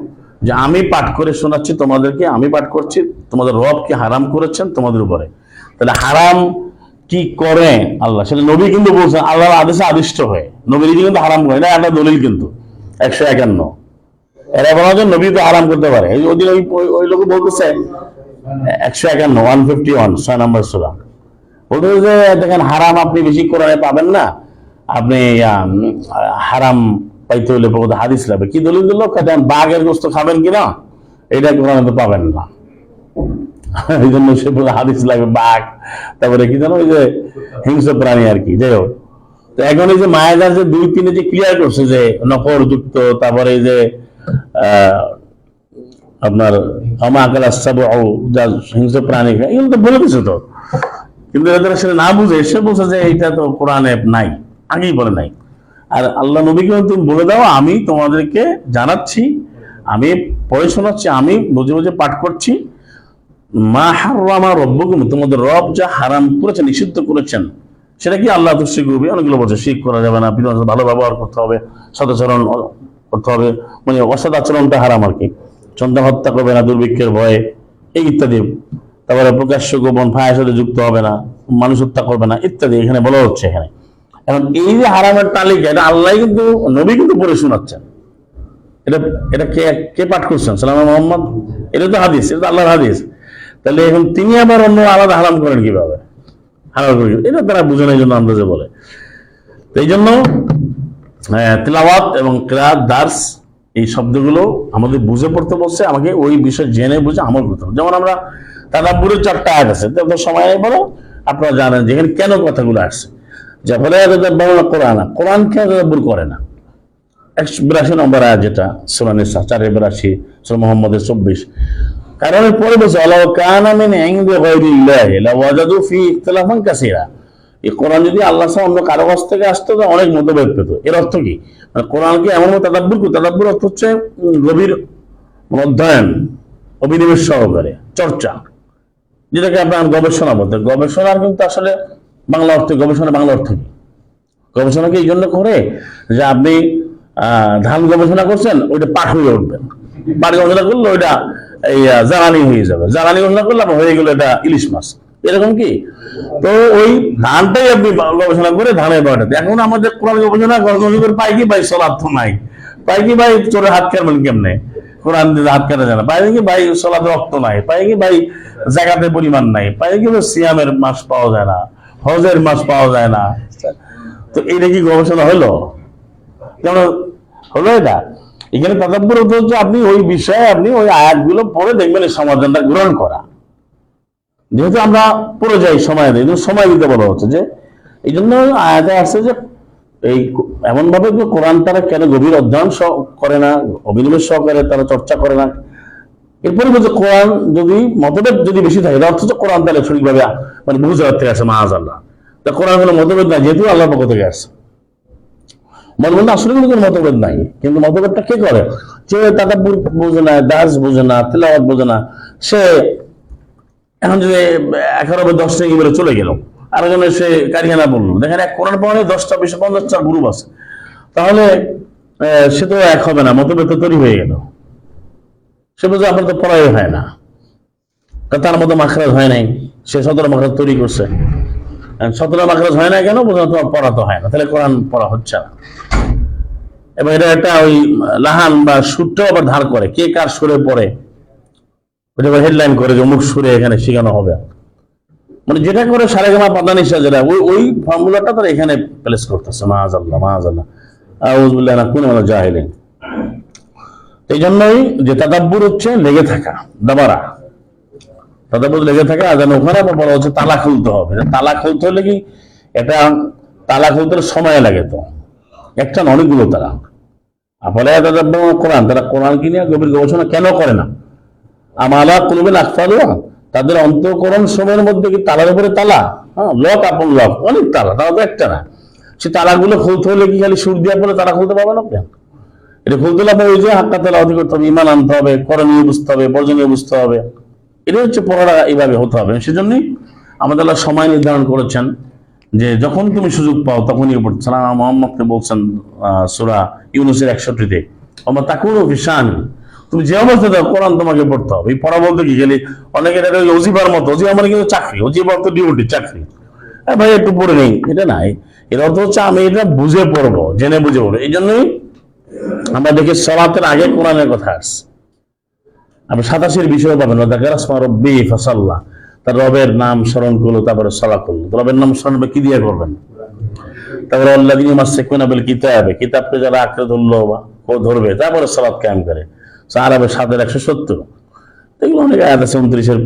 যে আমি পাঠ করে শোনাচ্ছি তোমাদেরকে, আমি পাঠ করছি তোমাদের রব কি হারাম করেছেন তোমাদের উপরে। তাহলে হারাম কি করে আল্লাহ, সেটা নবী কিন্তু বলছেন, আল্লাহর আদেশে আদিষ্ট হয়ে। নবীর কিন্তু হারাম করে না, একটা দলিল কিন্তু 151। এরা বলা যায় নবী তো হারাম করতে পারে। ওই দিন ওই লোক বলতেছে 151 151 6 নম্বর সূরা, বলতেছে যে দেখেন হারাম আপনি বেশি কোরআনে পাবেন না, আপনি হারাম পাইতে হলে হাদিস লাগবে। কি দলিল দিল? বাঘের গোস্ত খাবেন কিনা, এটা কোরআনে তো পাবেন না, এই জন্য সে বলে হাদিস লাগবে বাঘ, তারপরে কি জানো ওই যে হিংস্র প্রাণী আর কি। যাই হোক, তো এখন এই যে মায়াজার যে 2-3 যে ক্লিয়ার করছে যে নকর যুক্ত, তারপরে এই যে আপনার যা হিংস্র প্রাণী, এগুলো তো বলে দিচ্ছে তো, কিন্তু এদের সেটা না বুঝে সে বলছে যে এইটা তো কোরআনে নাই, আগেই বলে নাই। আর আল্লাহ নবীকে তুমি বলে দাও আমি তোমাদেরকে জানাচ্ছি, আমি পড়ে শোনাচ্ছি, আমি বুঝে বুঝে পাঠ করছি, মা হাররামা রব্বুকুম, তোমাদের রব যা হারাম করেছেন, নিষিদ্ধ করেছেন, সেটা কি আল্লাহ তুশরিকু বিহি, অনেকগুলো বলছে শিরক করা যাবে না, পিতার সাথে ভালো ব্যবহার করতে হবে, সদাচরণ করতে হবে, মানে অসৎ আচরণটা হারাম আর কি, সন্তান হত্যা করবে না দুর্ভিক্ষের ভয়ে, এই ইত্যাদি। তারপরে প্রকাশ্য গোপন ফাঁয়ের সাথে যুক্ত হবে না, মানুষ হত্যা করবে না, ইত্যাদি এখানে বলা হচ্ছে। এখানে এখন এই যে হারামের তালিকা, এটা আল্লাহ কিন্তু, নবী কিন্তু পড়ে শোনাচ্ছেন। এটা এটা কে কে পাঠ করছেন? সালাম মোহাম্মদ। এটা তো হাদিস, এটা তো আল্লাহর হাদিস। তাহলে এখন তিনি আবার অন্য আলাদা হারাম করেন কিভাবে? হারাম করে এটা তারা বুঝে না, এই জন্য আন্দাজে বলে। এই জন্য তিলাওয়াত এবং কিরাত, দার্স, এই শব্দগুলো আমাদের বুঝে পড়তে বলছে, আমাকে ওই বিষয় জেনে বুঝে আমল করতে হবে। যেমন আমরা তাদাব্বুরের 4টা আয়াত আছে, তো সময় নেই বলো, আপনারা জানেন যেখানে কেন কথাগুলো আসছে। যে ফলে কোরআন কেন তাদাব্বুর করে না? 82 নম্বর আয়াত, যেটা সূরা নিসা 482, সূরা মুহাম্মদের 24। কারণ পরে বলছে আল্লাহ কানা মিন ইনদি গায়রিল্লাহি লাওয়াজাদু ফি ইখতিলাফান কাসীরা, এই কোরআন যদি আল্লাহ ছাড়া অন্য কারো কাছ থেকে আসতো তো অনেক মতভেদ পেত। এর অর্থ কি? কোরআনকে এমন তাদাব্বুর অর্থ হচ্ছে গভীর অধ্যয়ন, অভিনিবেশ সহকারে চর্চা, যেটাকে আপনার গবেষণা বলতে। গবেষণার কিন্তু আসলে বাংলা অর্থ, গবেষণা বাংলা অর্থ কি? গবেষণাকে এই জন্য করে যে আপনি ধান গবেষণা করছেন, ওইটা পাট হয়ে উঠবেন, পাট গবেষণা করলে ওইটা এই জ্বালানি হয়ে যাবে, জ্বালানি গবেষণা করলে আপনার হয়ে গেল এটা ইলিশ মাছ, এরকম কি? তো ওই ধানটাই আপনি গবেষণা করে ধানের বাড়াতে। এখন আমাদের কোরআন গবেষণা পাই কি ভাই? সলাৎ তো নাই, পাই কি ভাই? চোরে হাত কাটবেন কেমনে? কোরআন দিয়ে হাত কাটা যায় না। পাই কি ভাই? সলাতে রক্ত নাই। পাই কি ভাই? জাকাতের পরিমাণ নাই। পাই কি সিয়ামের মাস পাওয়া যায় না, হজের মাস পাওয়া যায় না। তো এইটা কি গবেষণা হলো? কেন হলো এটা? এখানে তাদাব্বুর হচ্ছে আপনি ওই বিষয়ে আপনি ওই আয়াতগুলো পড়ে দেখবেন এই সমাধানটা গ্রহণ করা। যেহেতু আমরা পড়ে যাই, সময় দেয়, সময় দিতে বলা হচ্ছে, যে এই জন্য আয়াতে আসছে যে এই এমন ভাবে যে কোরআন তারা কেন গভীর অধ্যয়ন করে না, অভিনিবেশ সহকারে তারা চর্চা করে না। এরপরে বলছে কোরআন যদি মতভেদ যদি বেশি থাকে, অর্থ হচ্ছে কোরআন তাহলে সঠিকভাবে মানে বহু জায়গা থেকে আসে, মাআযাল্লাহ। তা কোরআন কোনো মতভেদ নাই, যেহেতু আল্লাহর পক্ষ থেকে আসছে। মতভেদ আসলে কিন্তু কোনো মতভেদ নাই, কিন্তু মতভেদটা কে করে? যে তাদাব্বুর বোঝে না, দাস বোঝে না, তিলাওয়াত বোঝে না, সে এখন যদি 11/10 টাকা বলে চলে গেল, আরেকজনে সে কারিখানা বললো, দেখেন এক কোরআন পড়ালে 10টা 20-50টা গ্রুপ আছে, তাহলে সে তো এক হবে না, মতভেদ তৈরি হয়ে গেল। সে বলছে আপনার তো পড়াই হয় না, তার মতো মাখরাজ হয় নাই, সে 17 মাখরাজ তৈরি করছে। 17 মাখরাজ হয় না কেন? বলছে তোমার পড়া তো হয় না, তাহলে কোরআন পড়া হচ্ছে না। এবং এটা একটা ওই লাহান বা সুরটাও আবার ধার করে, কে কার সুরে পড়ে ওটা হেডলাইন করে যে অমুক সুরে এখানে শেখানো হবে, মানে যেটা করে সারেগামা পাদানিসা, যেটা ওই ফর্মুলাটা তারা এখানে প্লেস করতেছে। মাআযাল্লাহ মাআযাল্লাহ আউযুবিল্লাহি মিনাশ কুল্লি জাহিলিন। এই জন্যই যে তাদাব্বুর হচ্ছে লেগে থাকা, দাবারা তাদাব্বুর লেগে থাকা। আজান ওখানে বলা হচ্ছে তালা খুলতে হবে। তালা খুলতে হলে কি, এটা তালা খুলতে সময় লাগে, তো একটা না অনেকগুলো তালা। ফলে কোরআন, তারা কোরআন কিনে গভীর গবেষণা কেন করে না? আমালা কুলুবিন আকফালুহা, তাদের অন্তঃকরণ সময়ের মধ্যে কি তালার উপরে তালা, লক আপন লক, অনেক তালা, তারা তো একটা না। সে তালাগুলো খুলতে হলে কি খালি সুর দেওয়ার পরে তালা খুলতে পারবে না? কেন এটা খুলতে হলে আপনার ওই যে হাক্কা তেলাওয়াত করতে হবে, ইমান আনতে হবে, করণীয় বুঝতে হবে, বর্জনীয় বুঝতে হবে। এটা হচ্ছে পড়াটা এইভাবে হতে হবে। সেজন্যই আমাদের আল্লাহ সময় নির্ধারণ করেছেন যে যখন তুমি সুযোগ পাও তখনই পড়তে। সালাম মোহাম্মদকে বলছেন সূরা ইউনূসের 61-তে, আমার তাকুনু ফিশানি, তুমি যে অবস্থা দাও কোরআন তোমাকে পড়তে হবে। এই পড়া বলতে কি গেলে অনেকের অজিফার মতো, অজিফা মানে কিন্তু চাকরি, অজিফা তো ডিউটি, চাকরি। ভাই একটু পড়ে নেই, এটা নাই। এর অর্থ হচ্ছে আমি এটা বুঝে পড়বো, জেনে বুঝে পড়বো। এই জন্যই আমরা দেখি সালাতের আগে কোরআনের কথা আসছে। আপনি 87 বিষয় পাবেন, রব্বি ফাসাল্লাহ, তার রবের নাম স্মরণ করলো, তারপরে সালাত করলো। রবের নাম স্মরণ কি দিয়ে করবেন? তারপরে আল্লাযীনা ইয়ামাসসিকুনা বিল কিতাবে, কিতাবকে যারা আঁকড়ে ধরলো বা ধরবে, তারপরে সালাত কায়েম করে। আরবে 7-এর 170। এগুলো অনেক আয়াত আছে, 29-এর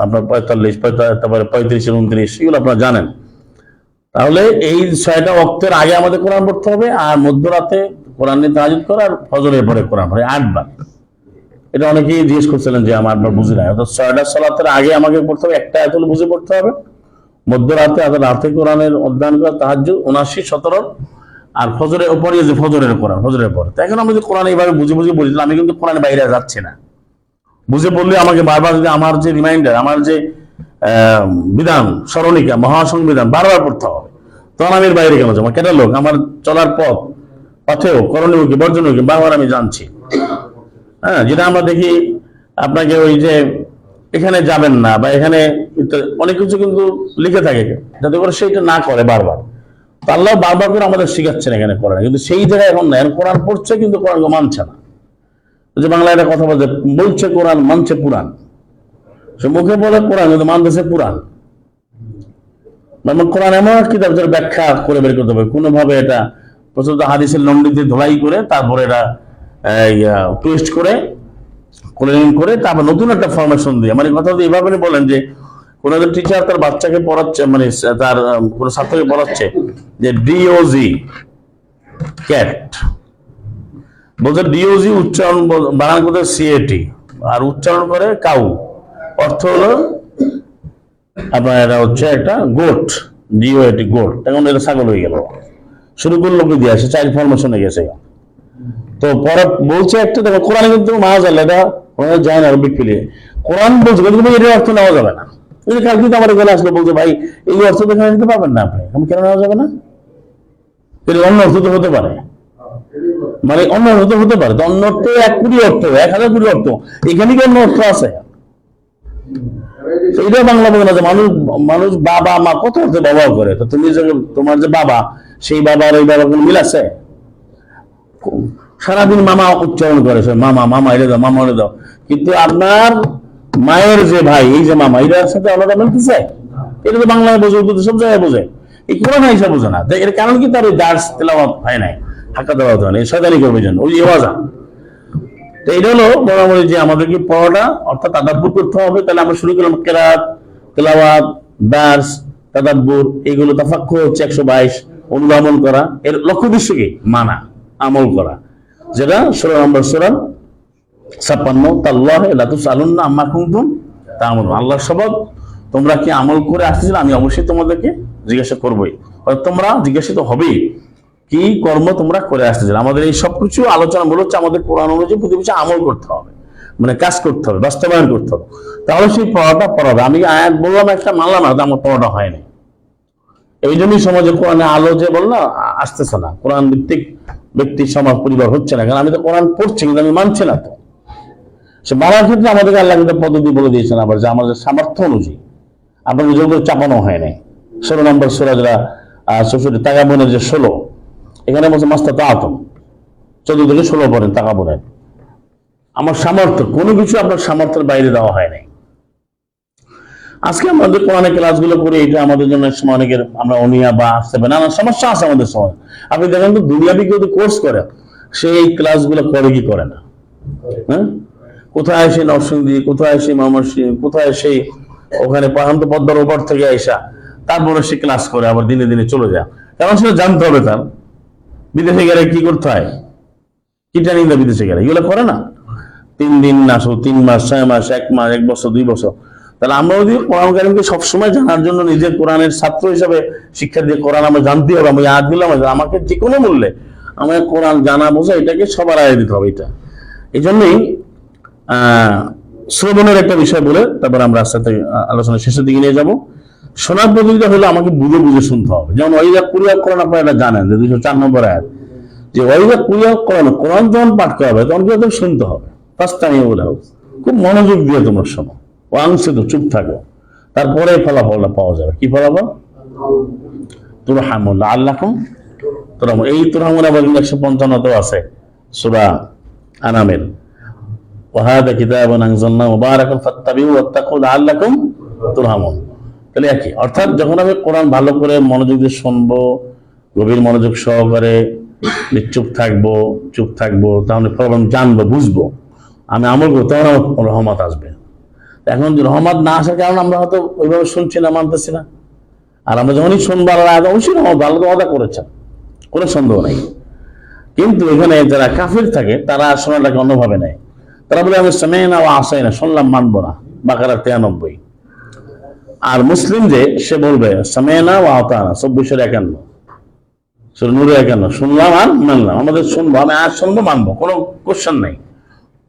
আপনার 45, তারপরে 35-এর 29, এগুলো আপনারা জানেন। তাহলে এই 6টা ওয়াক্তের আগে আমাদের কোরআন পড়তে হবে, আর মধ্যরাতে কোরআন নিয়ে তাহাজ্জুদ করা, আর ফজরের পরে কোরআন পড়ে 8 বার। এটা অনেকেই জিজ্ঞেস করছিলেন যে আমার 8 বার বুঝি না। অর্থাৎ 6টা সালাতের আগে আমাকে পড়তে হবে, একটা আয়াত বুঝে পড়তে হবে। মধ্যরাতে রাতে কোরআনের অধ্যয়ন করা, তাহাজ্জুদ 79, 17, আর ফজরের উপরে যে ফজরের কোরআন, ফজরের পরে। তাই এখন আমি যে কোরআন এইভাবে বুঝে বুঝে বলেছিলাম, আমি কিন্তু কোরআনের বাইরে যাচ্ছি না। বুঝে পড়লে আমাকে বারবার যদি আমার যে রিমাইন্ডার, আমার যে বিধান স্মরণিকা, মহাসংবিধান বারবার পড়তে হবে, তখন আমি এর বাইরে কেন যাবো? ক্যাটালগ আমার চলার পথেও করণীয় কি বর্জনীয় কি বারবার আমি জানছি। হ্যাঁ, যেটা আমরা দেখি আপনাকে ওই যে এখানে যাবেন না বা এখানে অনেক কিছু কিন্তু লিখে থাকে, যাতে করে সেইটা না করে বারবার। আল্লাহ বারবার করে আমাদের শিখাচ্ছেন এখানে কোরআন, কিন্তু সেই জায়গায় এখন না। এখন কোরআন পড়ছে কিন্তু কোরআনকে মানছে না। যে বাংলায় একটা কথা বলছে কোরআন, মানছে পুরাণ। সে মুখে বলে কোরআন, কিন্তু মানতেছে পুরাণ। মানে কোরআন এমন এক কিতাব যার ব্যাখ্যা করে বের করতে হবে, কোনোভাবে এটা প্রচলিত হাদিসের লন্ডিতে ধোলাই করে, তারপরে এটা টুইস্ট করে করে তারপর নতুন একটা ফরমেশন দিয়ে, মানে কথা এইভাবে বলেন যে কোন একজন টিচার তার বাচ্চাকে পড়াচ্ছে, মানে তার কোন ছাত্রকে পড়াচ্ছে যে ডিওজি ক্যাট, বলছে ডিওজি উচ্চারণ বানান করতে সিএটি, আর উচ্চারণ করে কাউ, অর্থ হলো আপনার এটা হচ্ছে একটা গোট, ডিওএটি গোট। এখন এটা ছাগল হয়ে গেল, শুরু করলো কি দিয়ে আসে 4 ফরমেশনে গেছে। তো পরে বলছে একটা, দেখো কোরআনে কিন্তু মাওয়া যায়, এটা যায় না আরবিক ফিলে। কোরআন বলছে কিন্তু এর অর্থ নেওয়া যাবে না। কালকে তো আমার গেলে আসলে বলছে ভাই এই অর্থ দেখে নিতে পারবেন না আপনি, আমি কেন নেওয়া যাবে না? অন্য অর্থ তো হতে পারে, মানে অন্য অর্থ হতে পারে। তো অন্য অর্থ 1 কোটি অর্থ, 1000 কোটি অর্থ, এখানে কি অন্য অর্থ আছে? এটা বাংলা বলে না যে মানুষ বাবা মা কত অর্থে ব্যবহার করে। তো তুমি যে তোমার যে বাবা, সেই বাবার ওই বাবার কোনো মিল আছে? সারাদিন মামা উচ্চারণ করে, মামা মামা এটা দাও, মামা এটা দাও, কিন্তু আপনার মায়ের যে ভাই, এই যে মামা, এটার সাথে আলাদা মিলতেছে? এটা তো বাংলায় বোঝে, সব জায়গায় বোঝে, এই কোরআন হিসাব বোঝে না। এর কারণ কি? তার ওই দার্স তেলাওয়াত হয় নাই, হাক্কা তেলাওয়াত হয় নাই, শয়তানি করবে যেন ওই এওয়াজা। তো এটা হলো বরাবরই যে আমাদেরকে পড়াটা অর্থাৎ তাদাব্বুর করতে হবে। তাহলে আমরা শুরু করলাম কেরাত, তেলাওয়াত, দার্স, তাদাব্বুর, এগুলো তাফাক্কুর হচ্ছে 122, অনুধাবন করা। এর লক্ষ্য উদ্দেশ্য কি? মানা, আমল করা। যেটা 16 নম্বর সূরা 56, তাল্লাহি লা তুসআলুন্না আম্মা কুনতুম তা'মালুন। আল্লাহর শপথ, তোমরা কি আমল করে আসতেছিলে, আমি অবশ্যই তোমাদেরকে জিজ্ঞাসা করবই। তোমরা জিজ্ঞাসিত হবেই কি কর্ম তোমরা করে আসতেছিলে। আমাদের এই সবকিছু আলোচনা মূল হচ্ছে আমাদের কোরআন অনুযায়ী প্রতিবছর আমল করতে হবে, মানে কাজ করতে হবে, বাস্তবায়ন করতে হবে। তাহলে সেই পড়াটা পড়াবে। আমি আয়াত বললাম একটা, মানলাম না, আমার পড়াটা হয়নি। এই জন্যই সমাজে কোরআনে আলো যে বল না আসতেছে না, কোরআন ভিত্তিক ব্যক্তির সমাজ পরিবার হচ্ছে না। কারণ আমি তো কোরআন পড়ছি কিন্তু আমি মানছি না। তো সে মানার ক্ষেত্রে আমাদেরকে আল্লাহ কিন্তু পদ্ধতি বলে দিয়েছেন, আবার যে আমাদের সামর্থ্য অনুযায়ী আপনাকে জোর করে চাপানো হয় নাই। 16 নম্বর সূরা যেটা 64 তাগাবনের যে 16, এখানে বলছে মাস্তাতাআতুম, 14 থেকে 16 পড়েন তাগাবনের। আমার সামর্থ্য, কোনো কিছু আপনার সামর্থ্যের বাইরে দেওয়া হয় নাই। আজকে আমাদের কোরআনের ক্লাসগুলো করে এটা আমাদের জন্য সময় অনেকের আমরা অনিয়া বা আসতে পারে, নানা সমস্যা আছে আমাদের সময়। আপনি দেখেন তো দুনিয়াবি কেউ কোর্স করে, সেই ক্লাসগুলো করে কি করে না? হ্যাঁ, কোথায় সেই নরসিংদী, কোথায় সেই ময়মনসিংহ, কোথায় সেই ওখানে পাহান্ত পদ্মার ওপর থেকে আইসা তারপরে সে ক্লাস করে আবার দিনে দিনে চলে যায়। কারণ সেটা জানতে হবে তার বিদেশে গেলে কি করতে হয়, কি ট্রেনিং দেয় বিদেশে গেলে, এগুলো করে না। 3 দিন আসো, 3 মাস, 6 মাস, 1 মাস, 1 বছর, 2 বছর। তাহলে আমরা যদি কোরআন কারীমকে সবসময় জানার জন্য নিজের কোরআনের ছাত্র হিসাবে শিক্ষা দিয়ে কোরআন আমরা জানতে হবে, আমি আয়াত দিলাম, আমাকে যে কোনো মূল্যে আমাকে কোরআন জানা বোঝা এটাকে সবার আগে দিতে হবে। এটা এই জন্যই শ্রবণের একটা বিষয় বলে তারপর আমরা আস্তে আস্তে আলোচনা শেষের দিকে নিয়ে যাব। শোনার পদ্ধতিটা হলো আমাকে বুঝে বুঝে শুনতে হবে। যেমন ওয়াইদা কুরিয়া কোরআন, আপনারা এটা জানেন যে 204 নম্বর আয়াত, যে ওয়াইদা কুরিয়া কোরআন, কোরআন যখন পাঠ করা হবে তখন কিন্তু শুনতে হবে। ফার্স্ট আমি বলে খুব মনোযোগ দিয়ে তোমরা শোনো, অংশে তো চুপ থাকো, তারপরে ফলাফলটা পাওয়া যাবে। কি ফলাফল? তুরহামুল্লাহ আল্লাকুম তুরহামুন। এই তুরহামুন আবার 155 আছে সূরা আনামের, ওয়াহাদা কিতাবুন আনজালনাহু মুবারাকান ফাত্তাবিউ ওয়াত্তাকু লাআল্লাকুম তুরহামুন। তাহলে একই অর্থাৎ যখন আমি কোরআন ভালো করে মনোযোগ দিয়ে শুনবো, গভীর মনোযোগ সহকারে চুপ থাকবো, তাহলে প্রবলেম জানবো, বুঝবো, আমি আমল করবো, তখন আমার রহমত আসবে। এখন রহমত না আসার কারণে আমরা হয়তো ওইভাবে শুনছি না, মানতেছি না। আর আমরা যখনই শুনবো আল্লাহ অবশ্যই রহমত আল্লাহ তো ওয়াদা করেছেন, কোনো সন্দেহ নাই। কিন্তু এখানে যারা কাফির থাকে তারা শোনাটাকে অন্যভাবে নেয়। তারা বলে আমি সামি'না ওয়া আসাইনা, শুনলাম মানবো না, বাকারা 93। আর মুসলিম যে সে বলবে সামি'না ওয়া আতানা 2451, সূরা নূরে 51, শুনলাম আর মানলাম। আমাদের শুনবো, আমি আর শুনবো মানবো, কোনো কোশ্চেন নাই।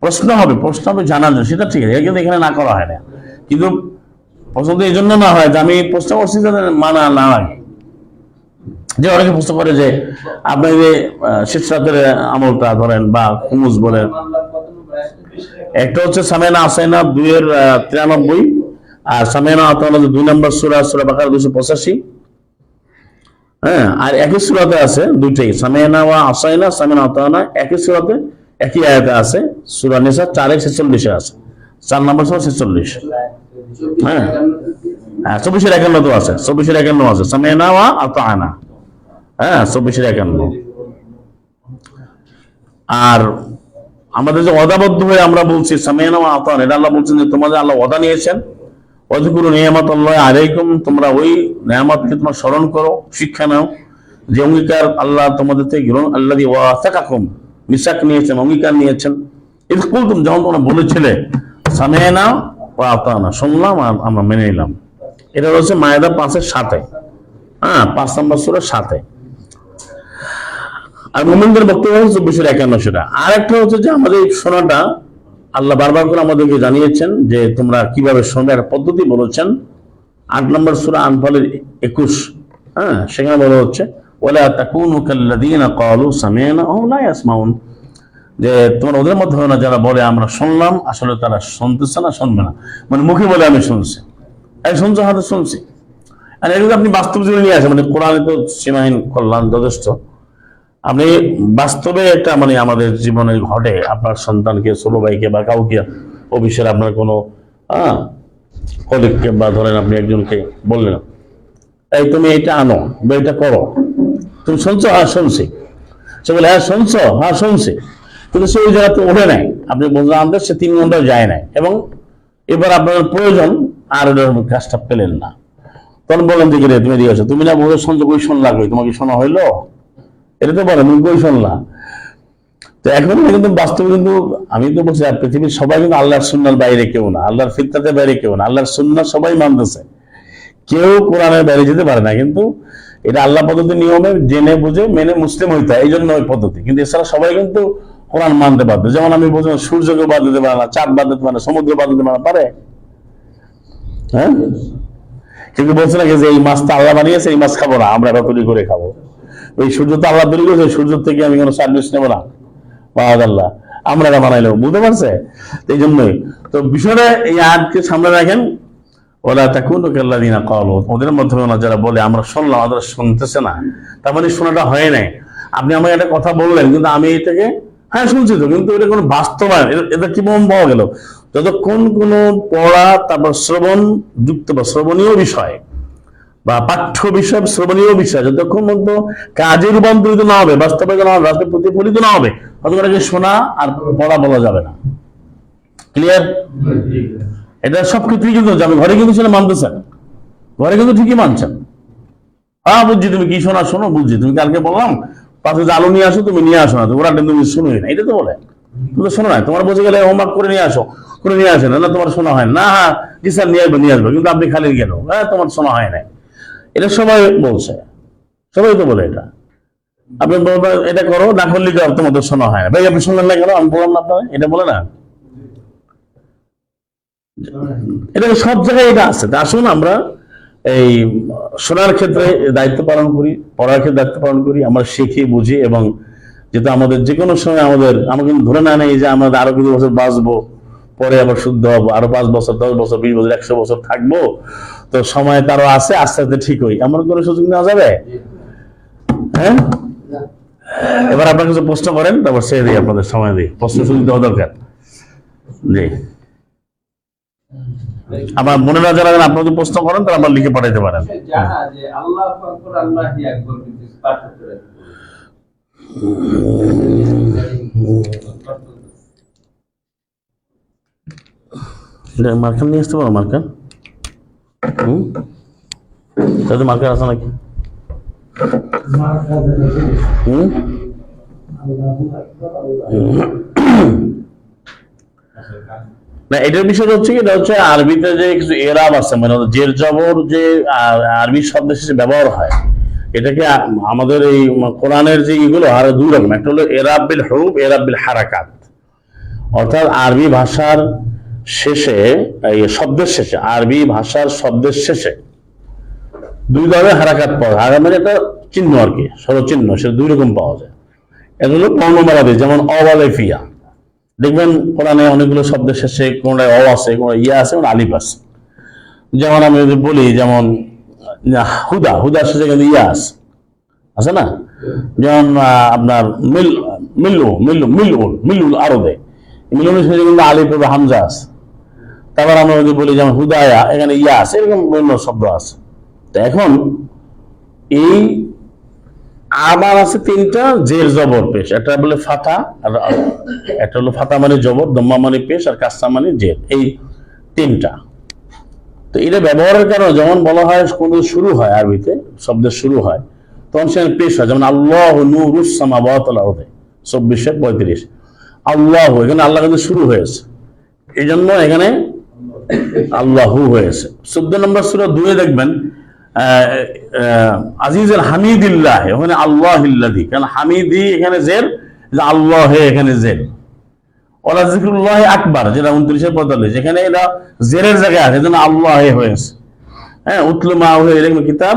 প্রশ্ন হবে জানার জন্য, সেটা ঠিক আছে, কিন্তু এখানে না করা হয় না। কিন্তু প্রশ্ন তো এই জন্য না হয় যে আমি প্রশ্ন করছি যাতে মানা না লাগে। যে অনেকে প্রশ্ন করে যে আপনি যে শেষ রাতের আমলটা ধরেন বা হুমুস বলেন, একটা হচ্ছে সামি'না আসাইনা 2-93, আর সামি'না আতানা 2 নম্বর সূরা বাকারা 285। হ্যাঁ, আর একই সূরাতে আছে দুইটাই, সামি'না ওয়া আসাইনা, সামি'না আতানা একই সূরাতে একই আয়াতে আছে, সূরা নিসা 4:46 আছে, 4 নম্বর সূরা 46। হ্যাঁ, 24-51 তো আছে, 24-51 আছে, সামি'না ওয়া আতানা। হ্যাঁ, 24-51। আর আমাদের যে ওয়াদাবদ্ধ হয়ে আমরা বলছি সামি'না ওয়া আতানা, এটা আল্লাহ বলছেন যে তোমাদের আল্লাহ ওয়াদা নিয়েছেন, ওয়াযকুরু নি'মাতাল্লাহি আলাইকুম, তোমরা ওই নিয়ামতকে তোমরা স্মরণ করো, শিক্ষা নাও, যে অঙ্গীকার আল্লাহ তোমাদের থেকে গ্রহণ, আল্লাযী ওয়াসাকাকুম, মিসাক নিয়েছেন, অঙ্গীকার নিয়েছেন। ইয কুলতুম, যখন তোমরা বলেছিলে সামি'না ওয়া আতানা, শুনলাম আর আমরা মেনে নিলাম। এটা হচ্ছে মায়েদা 5-7, হ্যাঁ 5 নম্বর সূরা 7। আর মুমিনদের বক্তব্য হচ্ছে 24-51 সেটা। আর একটা হচ্ছে যে আমাদের এই শোনাটা আল্লাহ বারবার করে আমাদেরকে জানিয়েছেন যে তোমরা কিভাবে শুনবে, একটা পদ্ধতি বলেছেন। 8 নম্বর সূরা আনফালের 21, হ্যাঁ, সেখানে বলা হচ্ছে ওয়ালা তাকুনু কাল্লাযীনা ক্বালু সামি'না ওয়া হুম লা ইয়াসমাউন, যে তোমরা ওদের মধ্যে হয় না যারা বলে আমরা শুনলাম, আসলে তারা শুনতেছে না, শুনবে না। মানে মুখে বলে আমি শুনছি, এই শুনছো, হাতে শুনছি। আর এগুলো আপনি বাস্তব জীবনে নিয়ে আসেন, মানে কোরআনে তো সীমাহীন কল্যাণ যথেষ্ট। আপনি বাস্তবে একটা মানে আমাদের জীবনে ঘটে, আপনার সন্তানকে, ছোট ভাইকে বা কাউকে অফিসের আপনার কোনো কলিগকে বা ধরেন আপনি একজনকে বললেন এই তুমি এটা আনো বা এটা করো, তুমি শুনছো? হ্যাঁ শুনছি। সে বলে হ্যাঁ শুনছো? হ্যাঁ শুনছি। কিন্তু সে ওই জায়গাতে ওঠে নাই, আপনি বললেন আনতে, সে 3 ঘন্টা যায় নাই, এবং এবার আপনার প্রয়োজন আর কাজটা পেলেন না। তখন বললেন যে রে তুমি দিয়েছো, তুমি না বলে শুনছো, কই শোন লাগবে, তোমাকে শোনা হইলো? এটা তো বলে তুমি কই শুনলা? তো এখন কিন্তু বাস্তবে কিন্তু আমি তো বলছি পৃথিবীর সবাই কিন্তু আল্লাহর সুন্নাহর বাইরে কেউ না, আল্লাহর ফিতরাতের বাইরে কেউ না, আল্লাহর সুন্নাহ সবাই মানতেছে, কেউ কোরআনের বাইরে যেতে পারে না। কিন্তু এটা আল্লাহ পদ্ধতি নিয়মে জেনে বুঝে মেনে মুসলিম হইতে হয়, এই জন্য ওই পদ্ধতি। কিন্তু এছাড়া সবাই কিন্তু কোরআন মানতে বাধ্য। যেমন আমি বলছিলাম সূর্যকে বাদ দিতে পারে না, চাঁদ বাদ দিতে পারে না, সমুদ্র বাদ দিতে পারে? হ্যাঁ, কিন্তু বলছে না যে এই মাছটা আল্লাহ বানিয়েছে, এই মাছ খাবো না, আমরা এটা তৈরি করে খাবো। ওই সূর্য তো আল্লাহ তৈরি করেছে, সূর্য থেকে আমি কোনো সার্ভিস নেবো না, আল্লাহ আমরা এটা বানাইলো, বুঝতে পারছে? এই জন্যই তো বিষয়টা এই আয়াতকে সামনে রাখেন, ওলা তাকুনু কাল্লাযীনা ক্বালু, ওদের মধ্যে যারা বলে আমরা শুনলাম, ওরা শুনতেছে না, তার মানে শোনাটা হয় নাই। আপনি আমাকে একটা কথা বললেন, কিন্তু আমি এটাকে হ্যাঁ শুনছি তো, কিন্তু এটা কোনো বাস্তবায়ন, এটা কি পাওয়া গেল? যতক্ষণ কোনো পড়া, তারপর শ্রবণ যুক্ত বা শ্রবণীয় বিষয় বা পাঠ্য বিষয়, শ্রবণীয় বিষয় যতক্ষণ পর্যন্ত কাজে রূপান্তরিত না হবে, বাস্তবায়িত না হবে, বাস্তবে প্রতিফলিত না হবে, ততক্ষণ শোনা আর পড়া বলা যাবে না। ক্লিয়ার? এটা সব ক্ষেত্রেই কিন্তু আমি ঘরে কিন্তু সেটা মানতেছেন, ঘরে কিন্তু ঠিকই মানছেন। হ্যাঁ বুঝছি, তুমি কি শোনা শোনো, বুঝছি। তুমি কালকে বললাম 5 কেজি আলু নিয়ে আসো, তুমি নিয়ে আসো না, ওরা তুমি শুনোই না, এটা তো বলে। তুমি তো শোনো না, তোমার বুঝে গেলে হোমওয়ার্ক করে নিয়ে আসো, করে নিয়ে আসে না, তোমার শোনা হয় না। হ্যাঁ জি স্যার নিয়ে আসবো, কিন্তু আপনি খালি গেল, হ্যাঁ তোমার শোনা হয় না। এটা সবাই বলছে, সবাই তো বলে এটা। আপনি বলবেন এটা করো, না করলে তোমাদের শোনা হয় না। ভাই আপনি শুনলেন না কেন? আমি বললাম না আপনার, এটা বলে না, এটা সব জায়গায় এটা আছে। আসুন আমরা এই শোনার ক্ষেত্রে দায়িত্ব পালন করি, পড়ার ক্ষেত্রে দায়িত্ব পালন করি, আমরা শিখি বুঝি, এবং যেটা আমাদের যে কোনো সময় আমাকে ধরে না নেই যে আমরা আরো কিছু বছর বাঁচবো, পরে আবার শুদ্ধ হবো, আরো 5 বছর 10 বছর 20 বছর 100 বছর থাকবো, তো সময় তারও আছে, আস্তে আস্তে ঠিক হই, এমন কোনো সুযোগ নেওয়া যাবে? হ্যাঁ, এবার আপনার কিছু প্রশ্ন করেন, তারপর সে দিই, আপনাদের সময় দিই, প্রশ্ন সুযোগ দেওয়া দরকার। জি, আমার মনে না জানা আপনারা যদি প্রশ্ন করেন তাহলে আমার লিখে পাঠাইতে পারেন। মার্কার নিয়ে আসতে পারো? মার্কার তাদের মার্কার আছে নাকি? না, এটার বিষয়টা হচ্ছে কি, এটা হচ্ছে আরবিতে যে কিছু এরাব আছে, মানে জের জবর যে আরবি শব্দের শেষে ব্যবহার হয়, এটাকে আমাদের এই কোরআনের যে এগুলো আরো দুই রকম। একটা হলো এরাব বিল হুরুফ, এরাব বিল হারাকাত। অর্থাৎ আরবি ভাষার শেষে, এই শব্দের শেষে, আরবি ভাষার শব্দের শেষে দুই ধরনের হারাকাত পাওয়া যায়। মানে একটা চিহ্ন আর কি, স্বরচিহ্ন, সেটা দুই রকম পাওয়া যায়। এটা হলো বর্ণমালা দিয়ে, যেমন অওয়ালেফিয়া, দেখবেন কোরআনে অনেকগুলো শব্দের শেষে কোনটা অ আছে, কোনটা ইয়া আছে, কোনটা আলিফ আছে। যেমন আমি যদি বলি, যেমন হুদা, হুদার শেষে কিন্তু ইয়া আছে না? যেমন আপনার মিল্লুল আরদে, মিলুনের শেষে কিন্তু আলিফ এবং হামজা আছে। তারপর আমরা যদি বলি যেমন হুদায়া, এখানে ইয়া আছে, এরকম বিভিন্ন শব্দ আছে। তো এখন এই আবার আছে তিনটা জের জবর পেশ, একটা বলে ফাতা, আর একটা হলো ফাতা মানে জবর, দম্মা মানে পেশ, আর কাসরা মানে জের, এই তিনটা। তো এটা ব্যবহারের কারণে যখন বলা হয় কোন শুরু হয়, আরবিতে শব্দের শুরু হয়, তখন সেখানে পেশ হয়। যেমন আল্লাহু নূরুস সামাওয়াতি ওয়াল আরদি 24-35, আল্লাহু, এখানে আল্লাহ কিন্তু শুরু হয়েছে, এই জন্য এখানে আল্লাহু হয়েছে। 14 নম্বর সূরা 2 দেখবেন আজিজুল হামিদুল্লাহ, ওখানে আল্লাহিল্লাযী, কারণ হামিদি এখানে জের, আল্লাহ এখানে জের। ওয়ালা যিকরুল্লাহ আকবার, যেটা 29-45, যেখানে এটা জেরের জায়গায় আছে, যেন আল্লাহ হয়েছে। হ্যাঁ, উতলু মা উহিয়া ইলাইকা কিতাব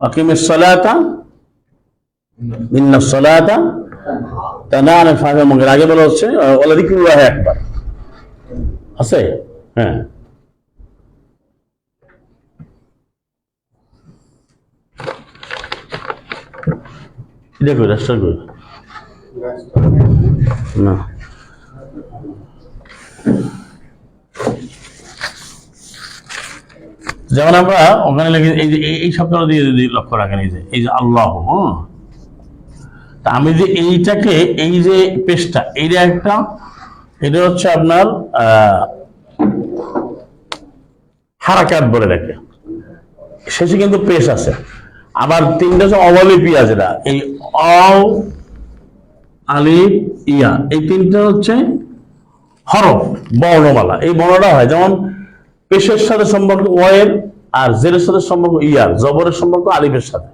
আকিমিস সালাতা ইন্নাস সালাতা তানহা আনিল ফাহশাই ওয়াল মুনকার, আগে বলা হচ্ছে ওয়ালা যিকরুল্লাহ আকবার আছে। হ্যাঁ, দেখো রাষ্ট্র না, যেমন আমরা ওখানে লিখে এই শব্দটা দিয়ে যদি লক্ষ্য রাখেন, এই যে আল্লাহ, তা আমি যে এইটাকে, এই যে পেশটা, এইটা একটা, এটা হচ্ছে আপনার হারাকাত বলে রাখে, শেষে কিন্তু পেশ আছে। আবার তিনটা হচ্ছে অবলিপিয়া, যেটা এই অ আলিফ ইয়া, এই তিনটা হচ্ছে হরফ, বর্ণমালা। এই বর্ণটা হয় যেমন পেশের সাথে সম্পর্ক ওয়ের, আর জেরের সাথে সম্পর্ক ইয়ার, জবরের সম্পর্ক আলিফের সাথে,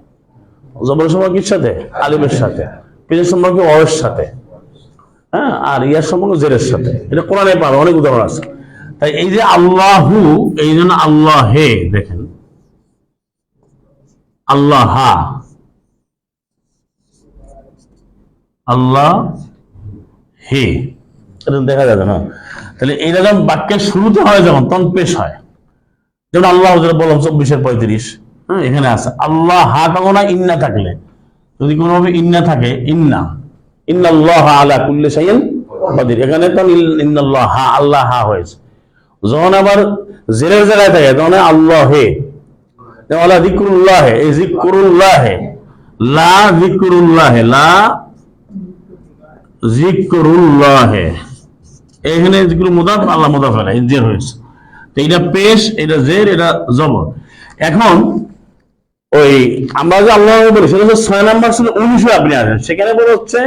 জবরের সম্পর্ক কির সাথে? আলিফের সাথে। পেশের সম্পর্ক ওয়ের সাথে, হ্যাঁ, আর ইয়ার সম্পর্ক জেরের সাথে। এটা কোরআনে পাবে, অনেক উদাহরণ আছে। তাই এই যে আল্লাহু, এই জন্য আল্লাহ হে, দেখেন আল্লাহ হা, আল্লাহ হে, এটা দেখা যাবে না। তাহলে এইটা যখন বাক্যের শুরুতে হয়, যখন তখন পেশ হয়, যেমন আল্লাহ বললাম 24-35, হ্যাঁ, এখানে আছে আল্লাহ হা, কখনো ইন্না থাকলে, যদি কোনোভাবে ইন্না থাকে, ইন্নাল্লাহ আলা কুল্লি শাইইন কাদির, এখানে তো ইন্নাল্লাহ হা, আল্লাহ হা হয়েছে। যখন আবার জেরের জায়গায় থাকে, তখন আল্লাহ হে, ওয়ালা যিকরুল্লাহ, এই যিকরুল্লাহ, লা যিকরুল্লাহ, লা যিকরুল্লাহ, এখানে যিকরু মুদাফ, আল্লাহ মুদাফ আলাইহি, জের হয়েছে। তো এটা পেশ, এটা জের, এটা জবর। এখন ওই আমরা যে আল্লাহ বলি, সেটা হচ্ছে 6 নম্বর সূরা 19 আপনি আসেন, সেখানে বলা হচ্ছে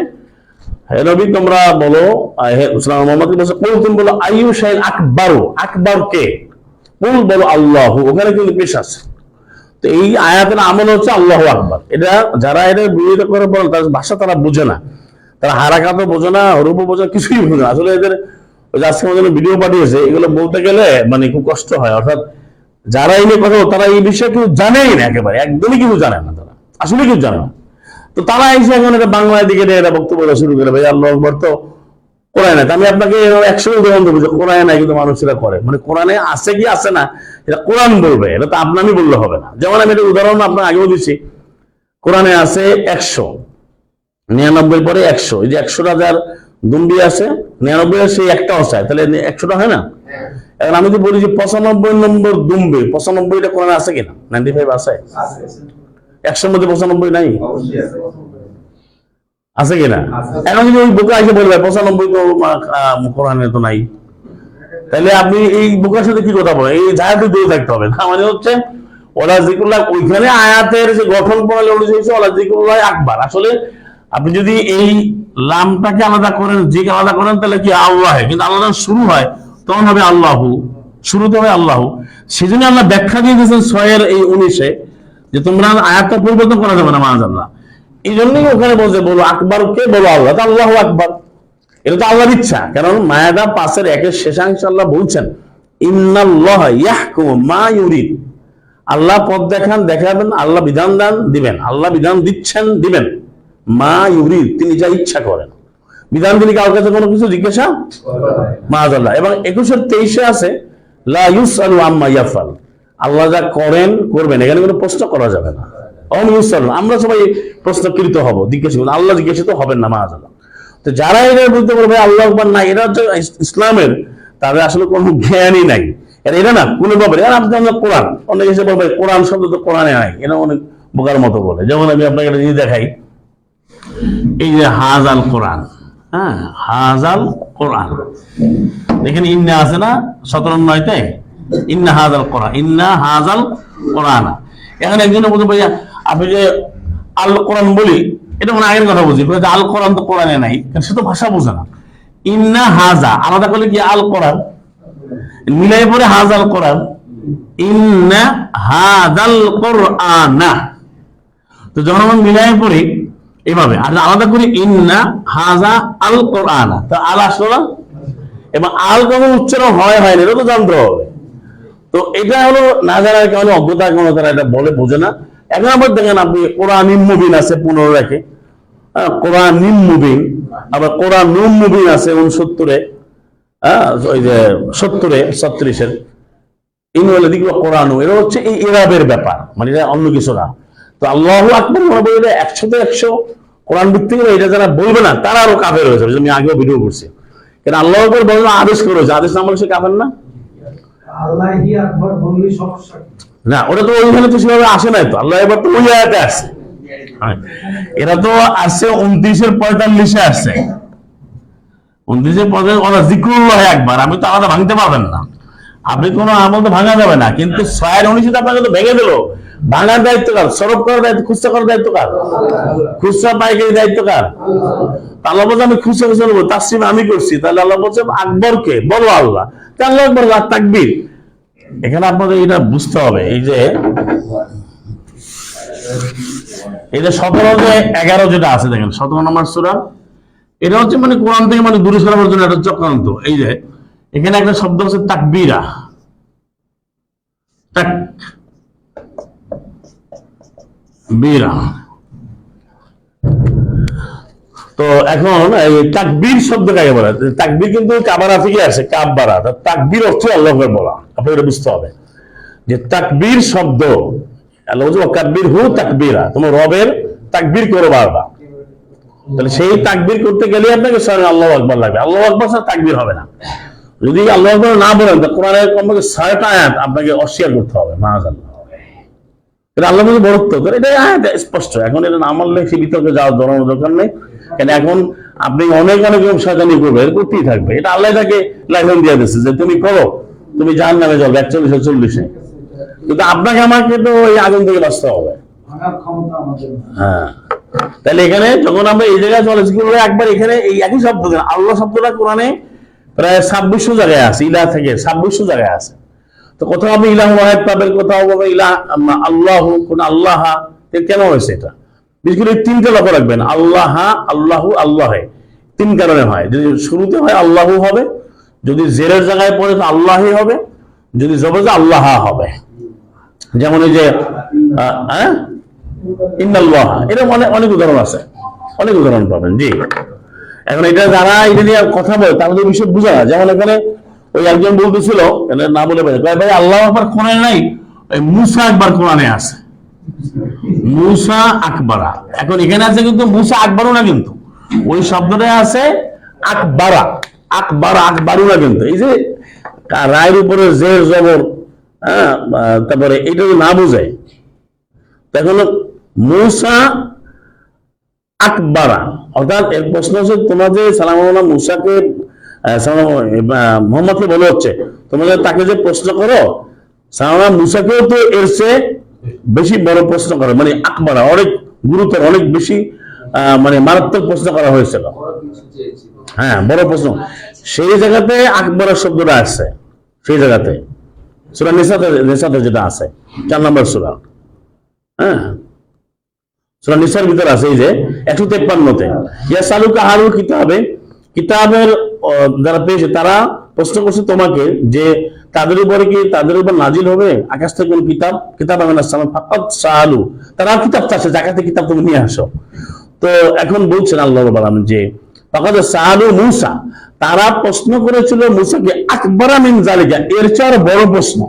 হে নবী তোমরা বলো, মোহাম্মদ তুমি বলো আইয়ু শাইইন আকবারু, আকবার কে? কুল বলো আল্লাহু, ওখানে কিন্তু পেশ আছে। তো এই আয়াতের আমল হচ্ছে আল্লাহু আকবার। এটা যারা এর বিরোধিতা করে বলেন তার ভাষা তারা বোঝে না, তারা হারাকাতও বোঝে না, হরুপও বোঝে না, কিছুই বোঝে না। আসলে এদের আজকে আমাদের ভিডিও পাঠিয়েছে, এগুলো বলতে গেলে মানে খুব কষ্ট হয়। অর্থাৎ যারা এই নিয়ে কথা, তারা এই বিষয়ে কেউ জানেই না, একেবারে একদমই কিছু জানে না, তারা আসলে কিছু জানে না। তো তারা এসে এখন এটা বাংলার দিকে এটা বক্তব্য শুরু করে, ভাই আল্লাহু আকবার তো কোরআনে। আমি আপনাকে 100 উদাহরণ দেবো যে কোরআনে নাই, কিন্তু মানুষ সেটা করে। মানে কোরআনে আছে কি আছে না এটা কোরআন বলবে, এটা তো আপনারই বললে হবে না। যেমন আমি একটা উদাহরণ আপনার আগেও দিচ্ছি, কোরআনে আছে 100, 99 পরে 100, এই যে 100টা যার দুম্বি আছে, 99 সেই একটাও চায়, তাহলে 100টা হয় না? এখন আমি যদি বলি যে 95 নম্বর দুম্বি, 95টা কোরআনে আছে কিনা? 95 আছে? 100 মধ্যে 95 নাই? আছে কিনা? এখন যদি ওই বোকা এসে বলবে 95 তো কোরআনে তো নাই, তাহলে আপনি এই বোকার সাথে কি কথা বলেন? এই জায়গাতে দূরে থাকতে হবে না। মানে হচ্ছে ওলা জিকুল্লাহ, ওইখানে আয়াতের যে গঠন প্রণালী অনুযায়ী ওলা জিকুল্লাহ আকবার। আসলে আপনি যদি এই লামটাকে আলাদা করেন, জিক আলাদা করেন, তাহলে কি আল্লাহ, কিন্তু আল্লাহ শুরু হয় তখন হবে আল্লাহু, শুরুতে হবে আল্লাহু। সেজন্য আল্লাহ ব্যাখ্যা দিয়ে দিয়েছেন 6 এই 19-এ যে তোমরা আয়াতটা পরিবর্তন করা যাবে না মাআযাল্লাহ। এই জন্যই ওখানে বলছে বলো আকবর কে, বলো আল্লাহ, তো আল্লাহু আকবার। এটা তো আল্লাহর ইচ্ছা, কারণ মায়াদা 5-এর শেষাংশ আল্লাহ বলছেন ইন্নাল্লাহা ইয়াহকুমু মা ইউরিদ, আল্লাহ পথ দেখাবেন, আল্লাহ বিধান দান দিবেন, আল্লাহ বিধান দিচ্ছেন দিবেন, মা ইউরিদ তিনি যা ইচ্ছা করেন। বিধান দিলে কারোর কাছে কোনো কিছু জিজ্ঞাসা মাআযাল্লাহ। এবং 21-23-এ আছে লা ইউসআলু আম্মা ইয়াফআল, আল্লাহ যা করেন করবেন, এখানে কোনো প্রশ্ন করা যাবে না। আমরা সবাই প্রশ্নকৃত হব, জিজ্ঞাসা, আল্লাহ জিজ্ঞাসিত হবেন না মাআযাল্লাহ। তো যারা এটা বলতে পারবে আল্লাহু আকবার না, এরা হচ্ছে ইসলামের, তাদের আসলে কোনো জ্ঞানই নাই। এটা না কোনো ব্যাপারে। আর আপনি কোরআন, অনেকে এসে বলবে কোরআন শব্দ তো কোরআনে নাই, এটা অনেক বোকার মতো বলে। যেমন আমি আপনাকে একটা জিনিস দেখাই, এই যে হাজাল কোরআন, হ্যাঁ হাজাল কোরআন, এখানে ইন্না আছে না 17-9-তে, ইন্না হাজাল কোরআন, ইন্না হাজাল কোরআন। এখানে একজনের বলতে পারি আপনি যে আল কোরআন বলি, এটা মানে আগের কথা বুঝি, আল কোরআন তো কোরআনে নাই, সে তো ভাষা বোঝে না। ইন্না হাজা আলাদা করলে কি আল কোরআন, মিলাই পরে হাজাল কোরআন, ইন্না হাজাল কোরআন। তো যখন আমরা মিলাই পড়ি এভাবে, আর আলাদা করি ইন্না হাজা আল কোরআন, তো আল আসলো না, এবং আল কখন উচ্চারণ হয় না, এটা তো জানতে হবে। তো এটা হলো না জানার কারণে, অজ্ঞতার কারণে তারা এটা বলে বোঝে না। এখন আবার দেখেন আপনি কোরআন মুবিন আছে 15-এ, কোরআন মুবিন, আবার কোরআন মুবিন আছে 69-এ, ওই যে 70-এ 36-এর ইনওয়ালা দিকে কোরআন, এটা হচ্ছে এই ইরাবের ব্যাপার, মানে এটা অন্য কিছু না। তো আল্লাহু আকবার বলে 100-তে 100 কোরআন ভিত্তিক, এটা যারা বলবে না তারা আরো কাফের হয়েছে। আমি আগেও ভিডিও করছি, কেন আল্লাহু আকবার বললে আদেশ করেছে, আদেশ না বলে সে কাফের না। না, ওটা তো ওইখানে তো সেভাবে আসে নাই, তো আল্লাহ এবার তো ওই আয়াতে আসছে। এরা তো আসছে 29-এর 45-এ আসছে, 29-এর 45 জিক্রুল্লাহ একবার। আমি তো আলাদা ভাঙতে পারবেন না, আপনি কোনো আমল তো ভাঙা যাবে না, কিন্তু 6-19 আপনাকে তো ভেঙে দিল। ভাঙার দায়িত্ব কার? সরব করার দায়িত্ব, খুচরা করার দায়িত্ব কার? খুচরা পাইকারি দায়িত্ব কার? আল্লাহ বলছে আমি খুচরা খুচরা নেবো, তাসলিম আমি করছি, তাহলে আল্লাহ বলছে আকবরকে বলো আল্লাহ, আল্লাহ আকবর তাকবীর। এখানে আপনাদের এটা বুঝতে হবে, এই যে 17-11 যেটা আছে দেখেন, 17 নম্বর সূরা, এটা হচ্ছে মানে কোরআন থেকে মানে দূরে সরাবার জন্য একটা চক্রান্ত। এই যে এখানে একটা শব্দ আছে তাকবীরা, তাকবীরা। তো এখন এই তাকবীর শব্দ কাকে বলে? তাকবীর কিন্তু কাবারা থেকে আসে, কাব্বারা। তাকবীর অর্থ আল্লাহ আকবার বলা, আপনাকে এটা বুঝতে হবে যে তাকবীর শব্দ আল্লাহ বলছে ওয়াকাব্বির হু তাকবীরা, তোমার রবের তাকবীর করো বারবার। তাহলে সেই তাকবীর করতে গেলে আপনাকে স্বয়ং আল্লাহু আকবার লাগবে, আল্লাহু আকবার ছাড়া তাকবীর হবে না। যদি আল্লাহু আকবার না বলেন তো কোরআনের কমপক্ষে 6টা আয়াত আপনাকে অস্বীকার করতে হবে মাআযাল্লাহ। এটা আল্লাহর মধ্যে বড়ত্ব, এটা আয়াত স্পষ্ট। এখন এটা না মানলে সে বিতর্কে যাওয়ার দরকার নেই, কেন এখন আপনি অনেক অনেক শয়তানি করবে, এটা করতেই থাকবে। এটা আল্লাহ তাকে লাইসেন্স দিয়ে দিচ্ছে যে তুমি করো, তুমি জাহান্নামে যাবে 41-40-এ, কিন্তু আপনাকে আমাকে তো ওই আগুন থেকে বাঁচতে হবে। হ্যাঁ, তাহলে এখানে যখন আমরা এই জায়গায় চলে একবার এখানে এই একই শব্দ আল্লাহ শব্দটা কোরআনে প্রায় 2600 জায়গায় আছে, ইলাহ থেকে 2600 জায়গায় আছে। তো কোথাও আপনি ইলাহ ওয়াহিদ পাবেন, কোথাও পাবেন ইলাহ আল্লাহ, কোন আল্লাহ। কেন হয়েছে এটা? বিশেষ করে তিনটা লক্ষ্য রাখবেন, আল্লাহ, আল্লাহু, আল্লাহ। তিন কারণে হয়। যদি শুরুতে হয় আল্লাহু হবে, যদি জেরের জায়গায় পড়ে তো আল্লাহই হবে, যদি জবরে আল্লাহ হবে। যেমন এই যে ইন্নাল্লাহ, এরকম অনেক উদাহরণ আছে, অনেক উদাহরণ পাবেন। জি, এখন এটা যারা এটা নিয়ে কথা বলে তাদের বিষয় বোঝা না। যেমন এখানে ওই একজন বলতেছিল, না বলে ভাই আল্লাহ আকবার কোরআনে নাই, ওই মুসা আকবার কোরআনে আছে, মুসা আকবারা। এখন এখানে আছে কিন্তু মুসা আকবারও না, কিন্তু ওই শব্দটা আছে আকবারা, আকবারা, আকবারও না। কিন্তু এই যে রায়ের উপরে জের জবর, তারপরে এটা না বোঝায়, তখন মুসা আকবারা। অর্থাৎ এর প্রশ্ন হচ্ছে তোমরা যে সালাম মুসাকে মোহাম্মদকে বলে হচ্ছে তোমাদের তাকে যে প্রশ্ন করো, সালাম মুসাকেও তো এর চেয়ে বেশি বড় প্রশ্ন করে, মানে আকবারা, অনেক গুরুতর, অনেক বেশি মানে মারাত্মক প্রশ্ন করা হয়েছিল। হ্যাঁ, বড় প্রশ্ন। সেই জায়গাতে আকবরের শব্দটা আসছে, সেই জায়গাতে সূরা নিসাতে যেটা আছে 4 নম্বর সূরা। হ্যাঁ, সূরা নিসার ভিতর আছে এই যে 153-তে, ইয়াসালুকা আহলুল কিতাবে, কিতাবের যারা পেয়েছে তারা প্রশ্ন করছে তোমাকে যে তাদের উপরে কি তাদের উপর নাজিল হবে আকাশ থেকে কোন কিতাব, কিতাব আমিনাস সামা ফাকাত সাআলু, তারা কিতাব চাচ্ছে, জাকাতে কিতাব তুমি নিয়ে আসো। তো এখন বলছেন আল্লাহ রাব্বুল আলামিন যে ফাকাদ সাআলু মুসা, তারা প্রশ্ন করেছিল মুসাকে আকবারা মিন যালিকা, এর চেয়ে বড় প্রশ্ন।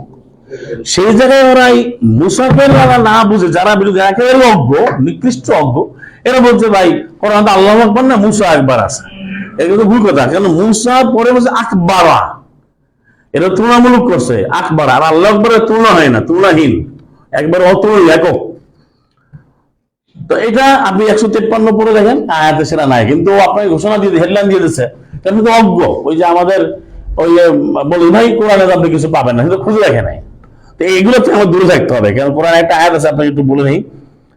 সেই জায়গায় ওরাই মুসাকে না বুঝে, যারা বিরোধী একেবারে অজ্ঞ, নিকৃষ্ট অজ্ঞ, এরা বলছে ভাই কোরআন তো আল্লাহু আকবার না, মুসা আকবার আছে। এটা কিন্তু ভুল কথা, কারণ মুসা পরে বলছে আকবারা, এটা তুলনামূলক করছে আকবার, আর আল্লাহ আকবরের তুলনা হয় না, তুলনাহীন, একবার অতুলনীয়, একক। তো এটা আপনি 153 পরে দেখেন, আয়াতে সেটা নাই, কিন্তু আপনাকে ঘোষণা দিয়ে হেডলাইন দিয়ে দিচ্ছে, কিন্তু অজ্ঞ। ওই যে আমাদের ওই বলি ভাই কোরআনে আপনি কিছু পাবেন না, কিন্তু খুঁজে দেখে নাই। তো এইগুলো থেকে আমার দূরে থাকতে হবে, কারণ কোরআনে একটা আয়াত আছে, আপনাকে একটু বলে নেই।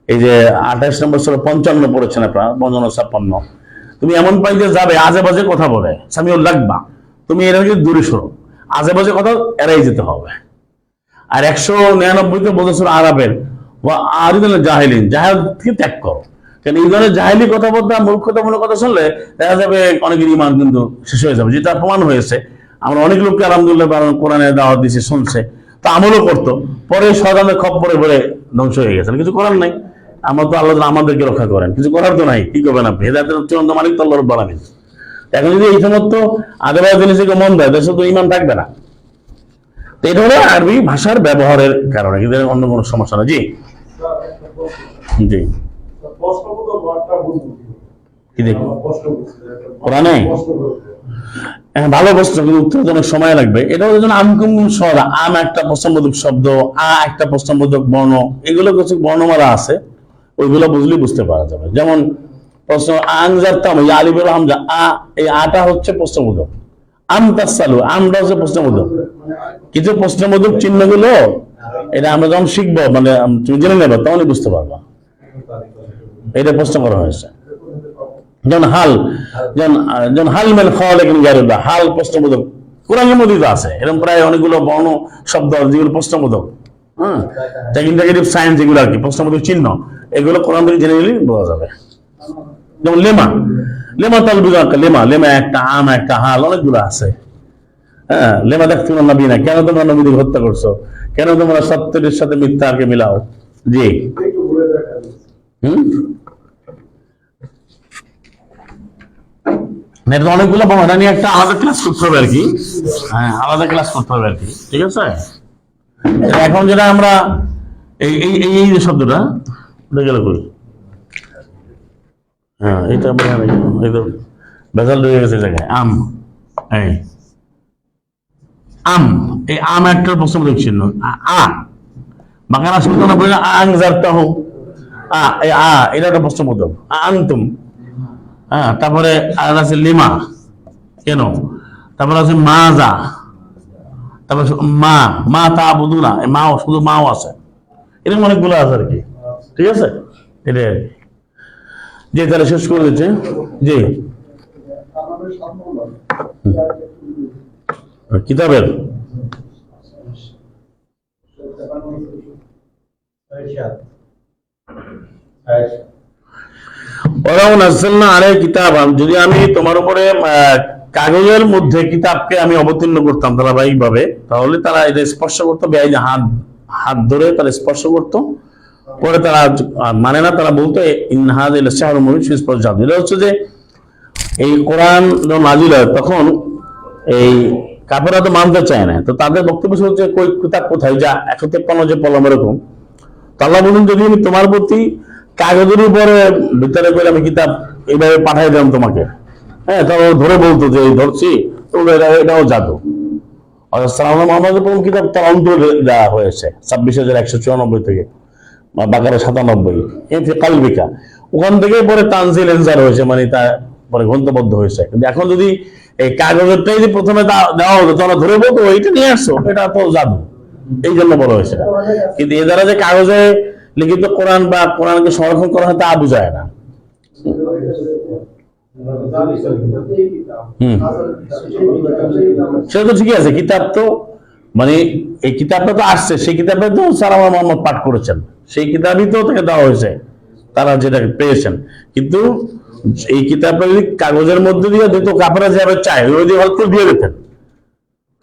এই যে 28 নম্বর সূরা 55 পড়েছেন আপনারা, 55-56, তুমি এমন পাইতে যাবে আজে বাজে কথা বলে, সামিউল লাগবা, তুমি এর থেকে দূরে সরো, আজে বাজে কথা এড়াই যেতে হবে। আর 199-তে বলতেছিল আরবের জাহেলিন, জাহেল থেকে ত্যাগ করো। কারণ এই ধরনের জাহেলি কথাবার্তা, মূর্খতামূলক কথা শুনলে দেখা যাবে অনেকের ঈমান কিন্তু শেষ হয়ে যাবে, যেটা প্রমাণ হয়েছে। আমরা অনেক লোককে আলহামদুলিল্লাহ কোরআনে দাওয়াত দিয়েছি, শুনছে, তো আমলও করতো, পরে শয়তানের খপ্পরে পড়ে ধ্বংস হয়ে গেছে। কিছু করার নাই, আমরা তো আল্লাহ আমাদেরকে রক্ষা করেন, কিছু করার তো নাই। কি করবেন আপনি? হেদায়েতের চূড়ান্ত মালিক তো আল্লাহ রাব্বুল আলামিন। এখন যদি এই সমস্ত আদেবাদ জিনিসকে মন দেয়, দেশে তো ঈমান থাকবে না। তো এটা হলো আরবি ভাষার ব্যবহারের কারণে, কিন্তু অন্য কোনো সমস্যা না। জি জি, কি দেখুন কোরআনে ভালো প্রশ্ন, কিন্তু উত্তর অনেক সময় লাগবে। এটা হচ্ছে আমকুম সরা, আম একটা প্রশ্নবোধক শব্দ, একটা প্রশ্নবোধক বর্ণ, এগুলো কিছু বর্ণমালা আছে, ওইগুলো বুঝলেই বুঝতে পারা যাবে। যেমন প্রশ্ন আনজারতাম, আলিফুল হামজা, এই আটা হচ্ছে প্রশ্নবোধক, আম তাসালু, আমটা হচ্ছে প্রশ্নবোধক। কিছু প্রশ্নবোধক চিহ্নগুলো এটা আমরা যখন শিখবো, মানে তুমি জেনে নেবে, তখনই বুঝতে পারবা এটা প্রশ্ন করা হয়েছে। যেমন হাল, যেমন হাল মেন খালিকিন গায়রুল্লাহ, হাল প্রশ্নবোধক কোরআনের মধ্যে তো আছে। এরকম প্রায় অনেকগুলো বর্ণ শব্দ যেগুলো প্রশ্নবোধক, হ্যাঁ, ইন্টাগ্রেটিভ সায়েন্স, যেগুলো আর কি প্রশ্নবোধক চিহ্ন, এগুলো কোরআন থেকে জেনে নিলেই বোঝা যাবে। যেমন লেমা, লেমা তালবিদা, লেমা, লেমা একটা, আম একটা, হাল, অনেকগুলো আছে। হ্যাঁ, লেমা দেখতে নবী না, কেন তোমরা নবীদের হত্যা করছো, কেন তোমরা সত্যের সাথে মিথ্যাকে মিলাও। জি, অনেকগুলো এটা নিয়ে একটা আলাদা ক্লাস করতে হবে আর কি। হ্যাঁ, আলাদা ক্লাস করতে হবে আর কি, ঠিক আছে। এখন যেটা আমরা এই এই এই শব্দটা গেল কই, হ্যাঁ, এটা বেজাল রয়ে গেছে জায়গায়। আম, এই আম, এই আম একটা প্রশ্নবোধক চিহ্ন। বাংলা সুলতানা বলে আংজারতাহ, এই এটা একটা প্রশ্নবোধক। আনতুম, হ্যাঁ, তারপরে আর আছে লিমা, কেন, তারপরে আছে মাজা, তারপরে মা, মা তা বুধু না, মাও, শুধু মাও আছে, এরকম অনেকগুলো আছে আর কি, ঠিক আছে। এটাই আর কি। জি তাহলে শেষ করে দিচ্ছে। জি কিতাবের যদি আমি তোমার উপরে কাগজের মধ্যে কিতাবকে আমি অবতীর্ণ করতাম ধারাবাহিক ভাবে, তাহলে তারা এটা স্পর্শ করতো, হাত হাত ধরে তারা স্পর্শ করতো, পরে তারা মানে না, তারা বলতো ইনহাদ জাদু। এটা হচ্ছে যে এই কোরআন নাজিল হয় তখন এই কাপড়রা তো মানতে চায় না, তো তাদের বক্তব্য হচ্ছে কই কিতাব কোথায়, যা 153 যে পলম এরকম। তো আল্লাহ বলুন যদি আমি তোমার প্রতি কাগজের উপরে ভিতরে করে আমি কিতাব এইভাবে পাঠাই দিলাম তোমাকে, হ্যাঁ, তারা ধরে বলতো যে এই ধরছি, তো এটাও জাদু। মোহাম্মদের প্রথম কিতাব তার অন্তর দেওয়া হয়েছে 26,194 থেকে বাকারা 97 কালবিকা, ওখান থেকে পরে তানজিল এনজার হয়েছে, মানে তা পরে গ্রন্থবদ্ধ হয়েছে। কিন্তু এখন যদি এই কাগজেরটাই যদি প্রথমে দেওয়া হতো তাহলে ধরে বলতো এইটা নিয়ে আসছো, এটা তো জাদু, এই জন্য বলা হয়েছে। কিন্তু এ দ্বারা যে কাগজে লিখিত কোরআন বা কোরআনকে সংরক্ষণ করা হয় তা বোঝায় না। সেটা তো ঠিকই আছে, কিতাব তো মানে এই কিতাবটা তো আসছে, সেই কিতাবটা তো সালামা মোহাম্মদ পাঠ করেছেন, সেই কিতাবই তো তাকে দেওয়া হয়েছে, তারা যেটা পেয়েছেন। কিন্তু এই কিতাবটা যদি কাগজের মধ্যে দিয়ে দিত, কাপড়া যেভাবে চায় ওই দিয়ে হয়তো দিয়ে দিতেন,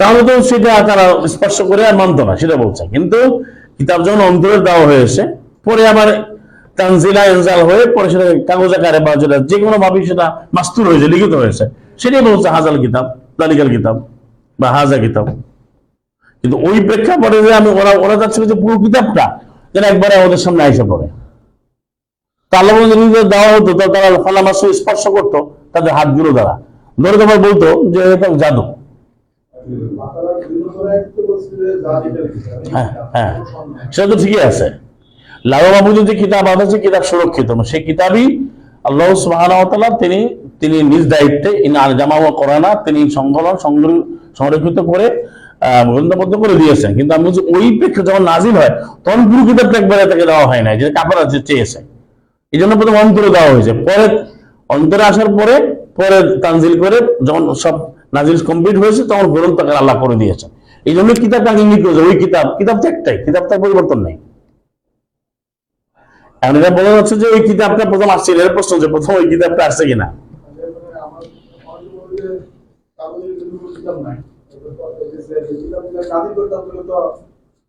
তাহলে তো সেটা তারা স্পর্শ করে আর মানত না, সেটা বলছে। কিন্তু কিতাব যখন অন্তরে দেওয়া হয়েছে, পরে আবার তানজিলা এনজাল হয়ে পরে সেটা কাগজ আকারে বা যেটা যে কোনো ভাবে সেটা মাস্তুর হয়েছে, লিখিত হয়েছে, সেটাই বলছে হাজাল কিতাব, দালিকাল কিতাব বা হাজা কিতাব। কিন্তু ওই প্রেক্ষাপটে যে আমি ওরা ওরা যাচ্ছে যে পুরো কিতাবটা যেন একবারে আমাদের সামনে আইসা পড়ে, তাহলে যদি দেওয়া হতো তো তারা ফলামাস স্পর্শ করতো তাদের হাতগুলো দ্বারা, ধরে তোমার বলতো যে এটা জাদু। হ্যাঁ হ্যাঁ, সেটা তো ঠিকই আছে। লাউহ মাহফুজের যে কিতাব আছে, কিতাব সুরক্ষিত, সেই কিতাবই আল্লাহ সুবহানাহু ওয়া তাআলা তিনি তিনি নিজ দায়িত্বে জামা ওয়া কোরআনা তিনি সংরক্ষিত করে গ্রন্থবদ্ধ করে দিয়েছেন। কিন্তু আমি বলছি ওই প্রেক্ষে যখন নাজিল হয় তখন পুরো কিতাবটা একবারে তাকে দেওয়া হয় না, যে কাপড় আছে চেয়েছে, এই জন্য প্রথম অন্তরে দেওয়া হয়েছে, পরে অন্তরে আসার পরে পরে তানজিল করে যখন সব নাজিল কমপ্লিট হয়েছে তখন গ্রন্থকে আল্লাহ করে দিয়েছেন। এই জন্য কিতাবটা ইঙ্গিত করেছে ওই কিতাব তো একটাই, কিতাবটা পরিবর্তন নেই। এখন এটা বলা যাচ্ছে যে ওই কিতাবটা প্রথম আসছে, এর প্রশ্ন যে প্রথম ওই কিতাবটা আসছে কিনা।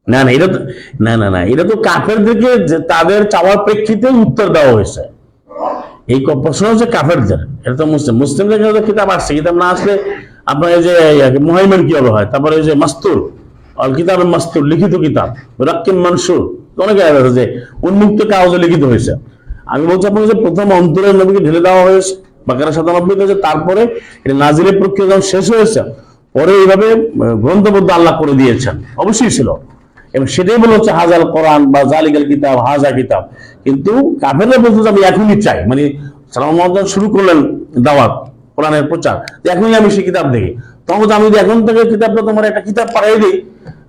না না, এটা তো না না না, এটা তো কাফেরদেরকে তাদের চাওয়ার প্রেক্ষিতে উত্তর দেওয়া হয়েছে। এই প্রশ্ন হচ্ছে কাফেরদের, এটা তো মুসলিমদের কাছে কিতাব আসছে, কিতাব না আসলে আপনার এই যে মুহাইমিন কিভাবে হয়, তারপরে এই যে মাস্তুর আল কিতাব মাস্তুর লিখিত কিতাব, রাক্কিম মানসুর, অনেক আছে যে উন্মুক্ত কাগজে লিখিত হয়েছে। আমি বলছি আপনাকে যে প্রথম অন্তরের নবীকে ঢেলে দেওয়া হয়েছে বাকারা 97 হয়েছে, তারপরে এটা নাজিলের প্রক্রিয়া যখন শেষ হয়েছে পরে এইভাবে গ্রন্থবদ্ধ আল্লাহ করে দিয়েছেন, অবশ্যই ছিল। এবং সেটাই বলা হচ্ছে হাজাল কোরআন বা জালিকাল কিতাব হাজা কিতাব। কিন্তু কাফেররা বলতে আমি এখনই চাই, মানে সালাম শুরু করলেন দাওয়াত কোরআনের প্রচার, এখনই আমি সেই কিতাব দেখি, তখন আমি যদি এখন থেকে কিতাবটা তোমার একটা কিতাব পাঠাই দিই,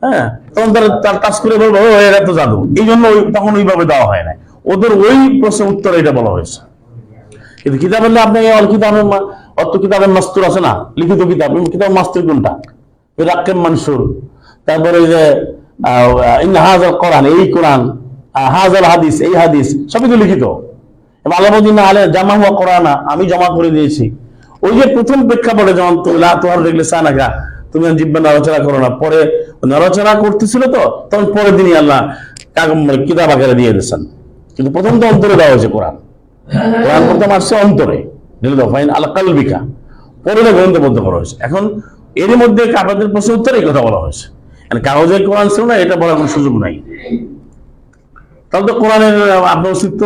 হ্যাঁ, তখন তার টাচ করে বলবো এটা তো জাদু। এই জন্য তখন ওইভাবে দেওয়া হয় না, ওদের ওই প্রশ্নের উত্তর এটা বলা হয়েছে। কিন্তু কিতাব হলে আপনি অল কিতাবের অত কিতাবের মাস্তুর আছে না, লিখিত কিতাব, কিতাব মাস্তুর কোনটা, রাক্কেম মানসুর, তারপরে ওই যে হাজাল কোরআন, এই কোরআন, হাজাল হাদিস, এই হাদিস সবই তো লিখিত। আলামুদ্দিন আলে জামা হুয়া কোরআনা, আমি জমা করে দিয়েছি। ওই যে প্রথম প্রেক্ষাপটে যেমন তোমার দেখলে সানাগা তুমি জিব্বা নড়াচড়া করো না, পরে নড়াচড়া করতেছিল তো তখন পরের দিনই আল্লাহ কিতাব আকারে দিয়ে দিয়েছেন। কিন্তু প্রথম তো অন্তরে দেওয়া হয়েছে কোরআন, কোরআন প্রথম আসছে অন্তরে, আল্লাহ কালবিকা, পরে গ্রন্থবদ্ধ করা হয়েছে। এখন এর মধ্যে কাফেরদের প্রশ্ন উত্তরে এই কথা বলা হয়েছে, কাগজে কোরআন ছিল না এটা বলার কোনো সুযোগ নাই। তাহলে তো কোরআনের আপনার অস্তিত্ব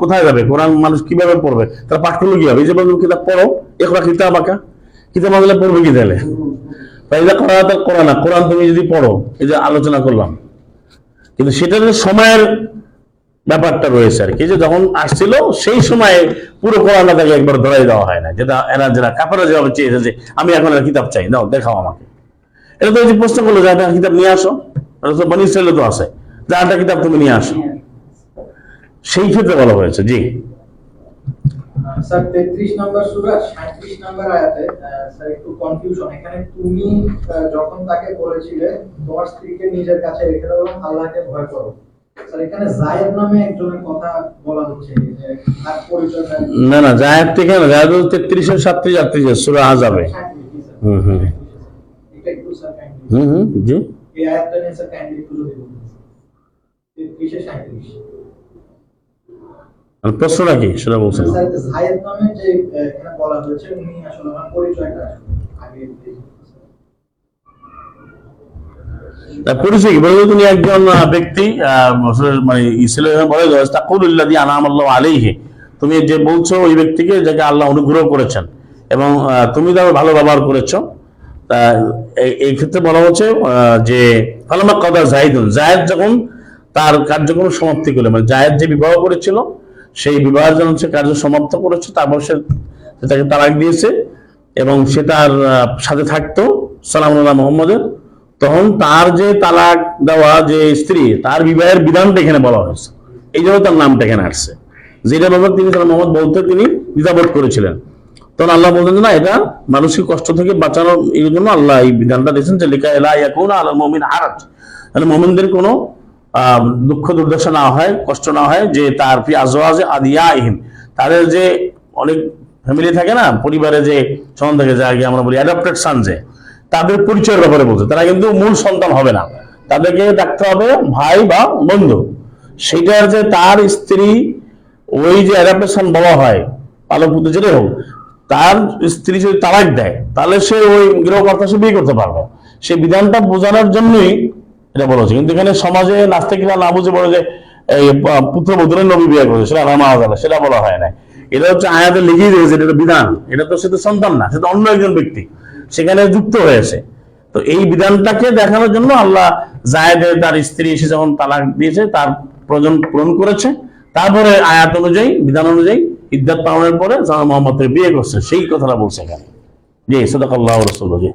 কোথায় যাবে? কোরআন মানুষ কিভাবে পড়বে? তারা পাঠ করলো কিভাবে? এই যে বলুন কিতাব পড়ো, এখরা কিতাব আঁকা, কিতাব আঁকলে পড়বে কি তাহলে? কোরআন কোরআন তুমি যদি পড়ো, এই যে আলোচনা করলাম, কিন্তু সেটা যে সময়ের ব্যাপারটা রয়েছে আর কি, যে যখন আসছিল সেই সময়ে পুরো কোরআনটা তাকে একবার ধরাই দেওয়া হয় না, যেটা এরা যারা কাপড়া যেভাবে চেয়েছে যে আমি এখন আর কিতাব চাই, দাও দেখাও আমাকে। এটা তো যে প্রশ্ন করলো যে একটা কিতাব নিয়ে আসো, এটা তো বনি ইসরাইলে তো আছে যে একটা কিতাব তুমি নিয়ে আসো, সেই ক্ষেত্রে বলা হয়েছে। জি স্যার 33 নম্বর সূরা 37 নম্বর আয়াতে স্যার একটু কনফিউশন এখানে। তুমি যখন তাকে বলেছিলে তোমার স্ত্রীকে নিজের কাছে রেখে দাও এবং আল্লাহকে ভয় করো, স্যার এখানে জায়েদ নামে একজনের কথা বলা হচ্ছে যে তার পরিচয়টা। না না, জায়েদ থেকে না, জায়েদ 33 এর 37 সূরা আযাবে। হুম হুম এটা একটু স্যার কাইন্ডলি জি, এই আয়াতটা নিয়ে স্যার কাইন্ডলি একটু যদি বলতেন। 33 এ 37 আর প্রশ্নটা কি সেটা বলছেন। স্যার জায়েদ নামে যে এখানে বলা হয়েছে উনি আসলে আমার পরিচয়টা আগে তার পরিচয় কি বলতো? তুমি একজন ব্যক্তি, মানে ইসলামে বলে তাকুলুল্লাযী আনআমা আল্লাহু আলাইহি, তুমি যে বলছো ওই ব্যক্তিকে যাকে আল্লাহ অনুগ্রহ করেছেন এবং তুমি তার ভালো ব্যবহার করেছো। তা এই ক্ষেত্রে বলা হচ্ছে যে ফালামা কাদা যায়েদুন, যায়েদ যখন তার কার্যক্রম সমাপ্তি করলো, মানে জায়েদ যে বিবাহ করেছিল সেই বিবাহের জন্য সে কার্য সমাপ্ত করেছে, তারপর সে তাকে তালাক দিয়েছে এবং সে তার সাথে থাকতো সালামুল্লাহ মোহাম্মদের, তখন তার যে তালাক দেওয়া যে স্ত্রী তার বিবাহের বিধানটা এখানে বলা হয়েছে, এই জন্য তার নামটা এখানে আসছে। যেটা ব্যাপার তিনি সালাম মোহাম্মদ বলতে তিনি দ্বিধাবোধ করেছিলেন, তখন আল্লাহ বলতেন যে না, এটা মানসিক কষ্ট থেকে বাঁচানোর এই জন্য আল্লাহ এই বিধানটা দিয়েছেন যে লিকা লা ইয়াকুনা আলাল মুমিন হারাজ, মানে মুমিনদের কোনো দুঃখ দুর্দশা না হয়, কষ্ট না হয়, যে তার ফি আজওয়াজে আদিয়াইহিম, তাদের যে অনেক ফ্যামিলি থাকে না, পরিবারে যে সন্তান থাকে, যাকে আমরা বলি অ্যাডাপ্টেড সান, যে তাদের পরিচয়ের ব্যাপারে বলছে, তারা কিন্তু মূল সন্তান হবে না, তাদেরকে ডাকতে হবে ভাই বা বন্ধু। সেটার যে তার স্ত্রী, ওই যে অ্যাডাপ্টেশন বলা হয় পালক পুত্র যেটাই হোক, তার স্ত্রী যদি তালাক দেয় তাহলে সে ওই গৃহকর্তা সে বিয়ে করতে পারবে, সেই বিধানটা বোঝানোর জন্যই এটা বলা হচ্ছে। কিন্তু এখানে সমাজে নাস্তিকরা না বুঝে বলে যে এই পুত্রবধূরে নবী বিয়ে করেছে, সেটা আমার মাওয়াজালা, সেটা বলা হয় না। এটা হচ্ছে আয়াতে লিখেই দিয়েছে, এটা বিধান, এটা তো সে তো সন্তান না, সে তো অন্য একজন ব্যক্তি সেখানে যুক্ত হয়েছে। তো এই বিধানটাকে দেখানোর জন্য আল্লাহ জায়েদের তার স্ত্রী এসে যখন তালাক দিয়েছে, তার প্রয়োজন পূরণ করেছে, তারপরে আয়াত অনুযায়ী বিধান অনুযায়ী ইদ্দাত পালনের পরে জামা মোহাম্মদকে বিয়ে করছে, সেই কথাটা বলছে এখানে। জি, সাদাকাল্লাহু রাসূলুহু। জি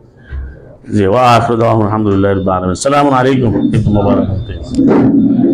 জি, ওয়া আখিরু দাওয়ানা আলহামদুলিল্লাহি রাব্বিল আলামিন। আসসালামু আলাইকুম ওয়া রাহমাতুল্লাহি ওয়া বারাকাতুহু।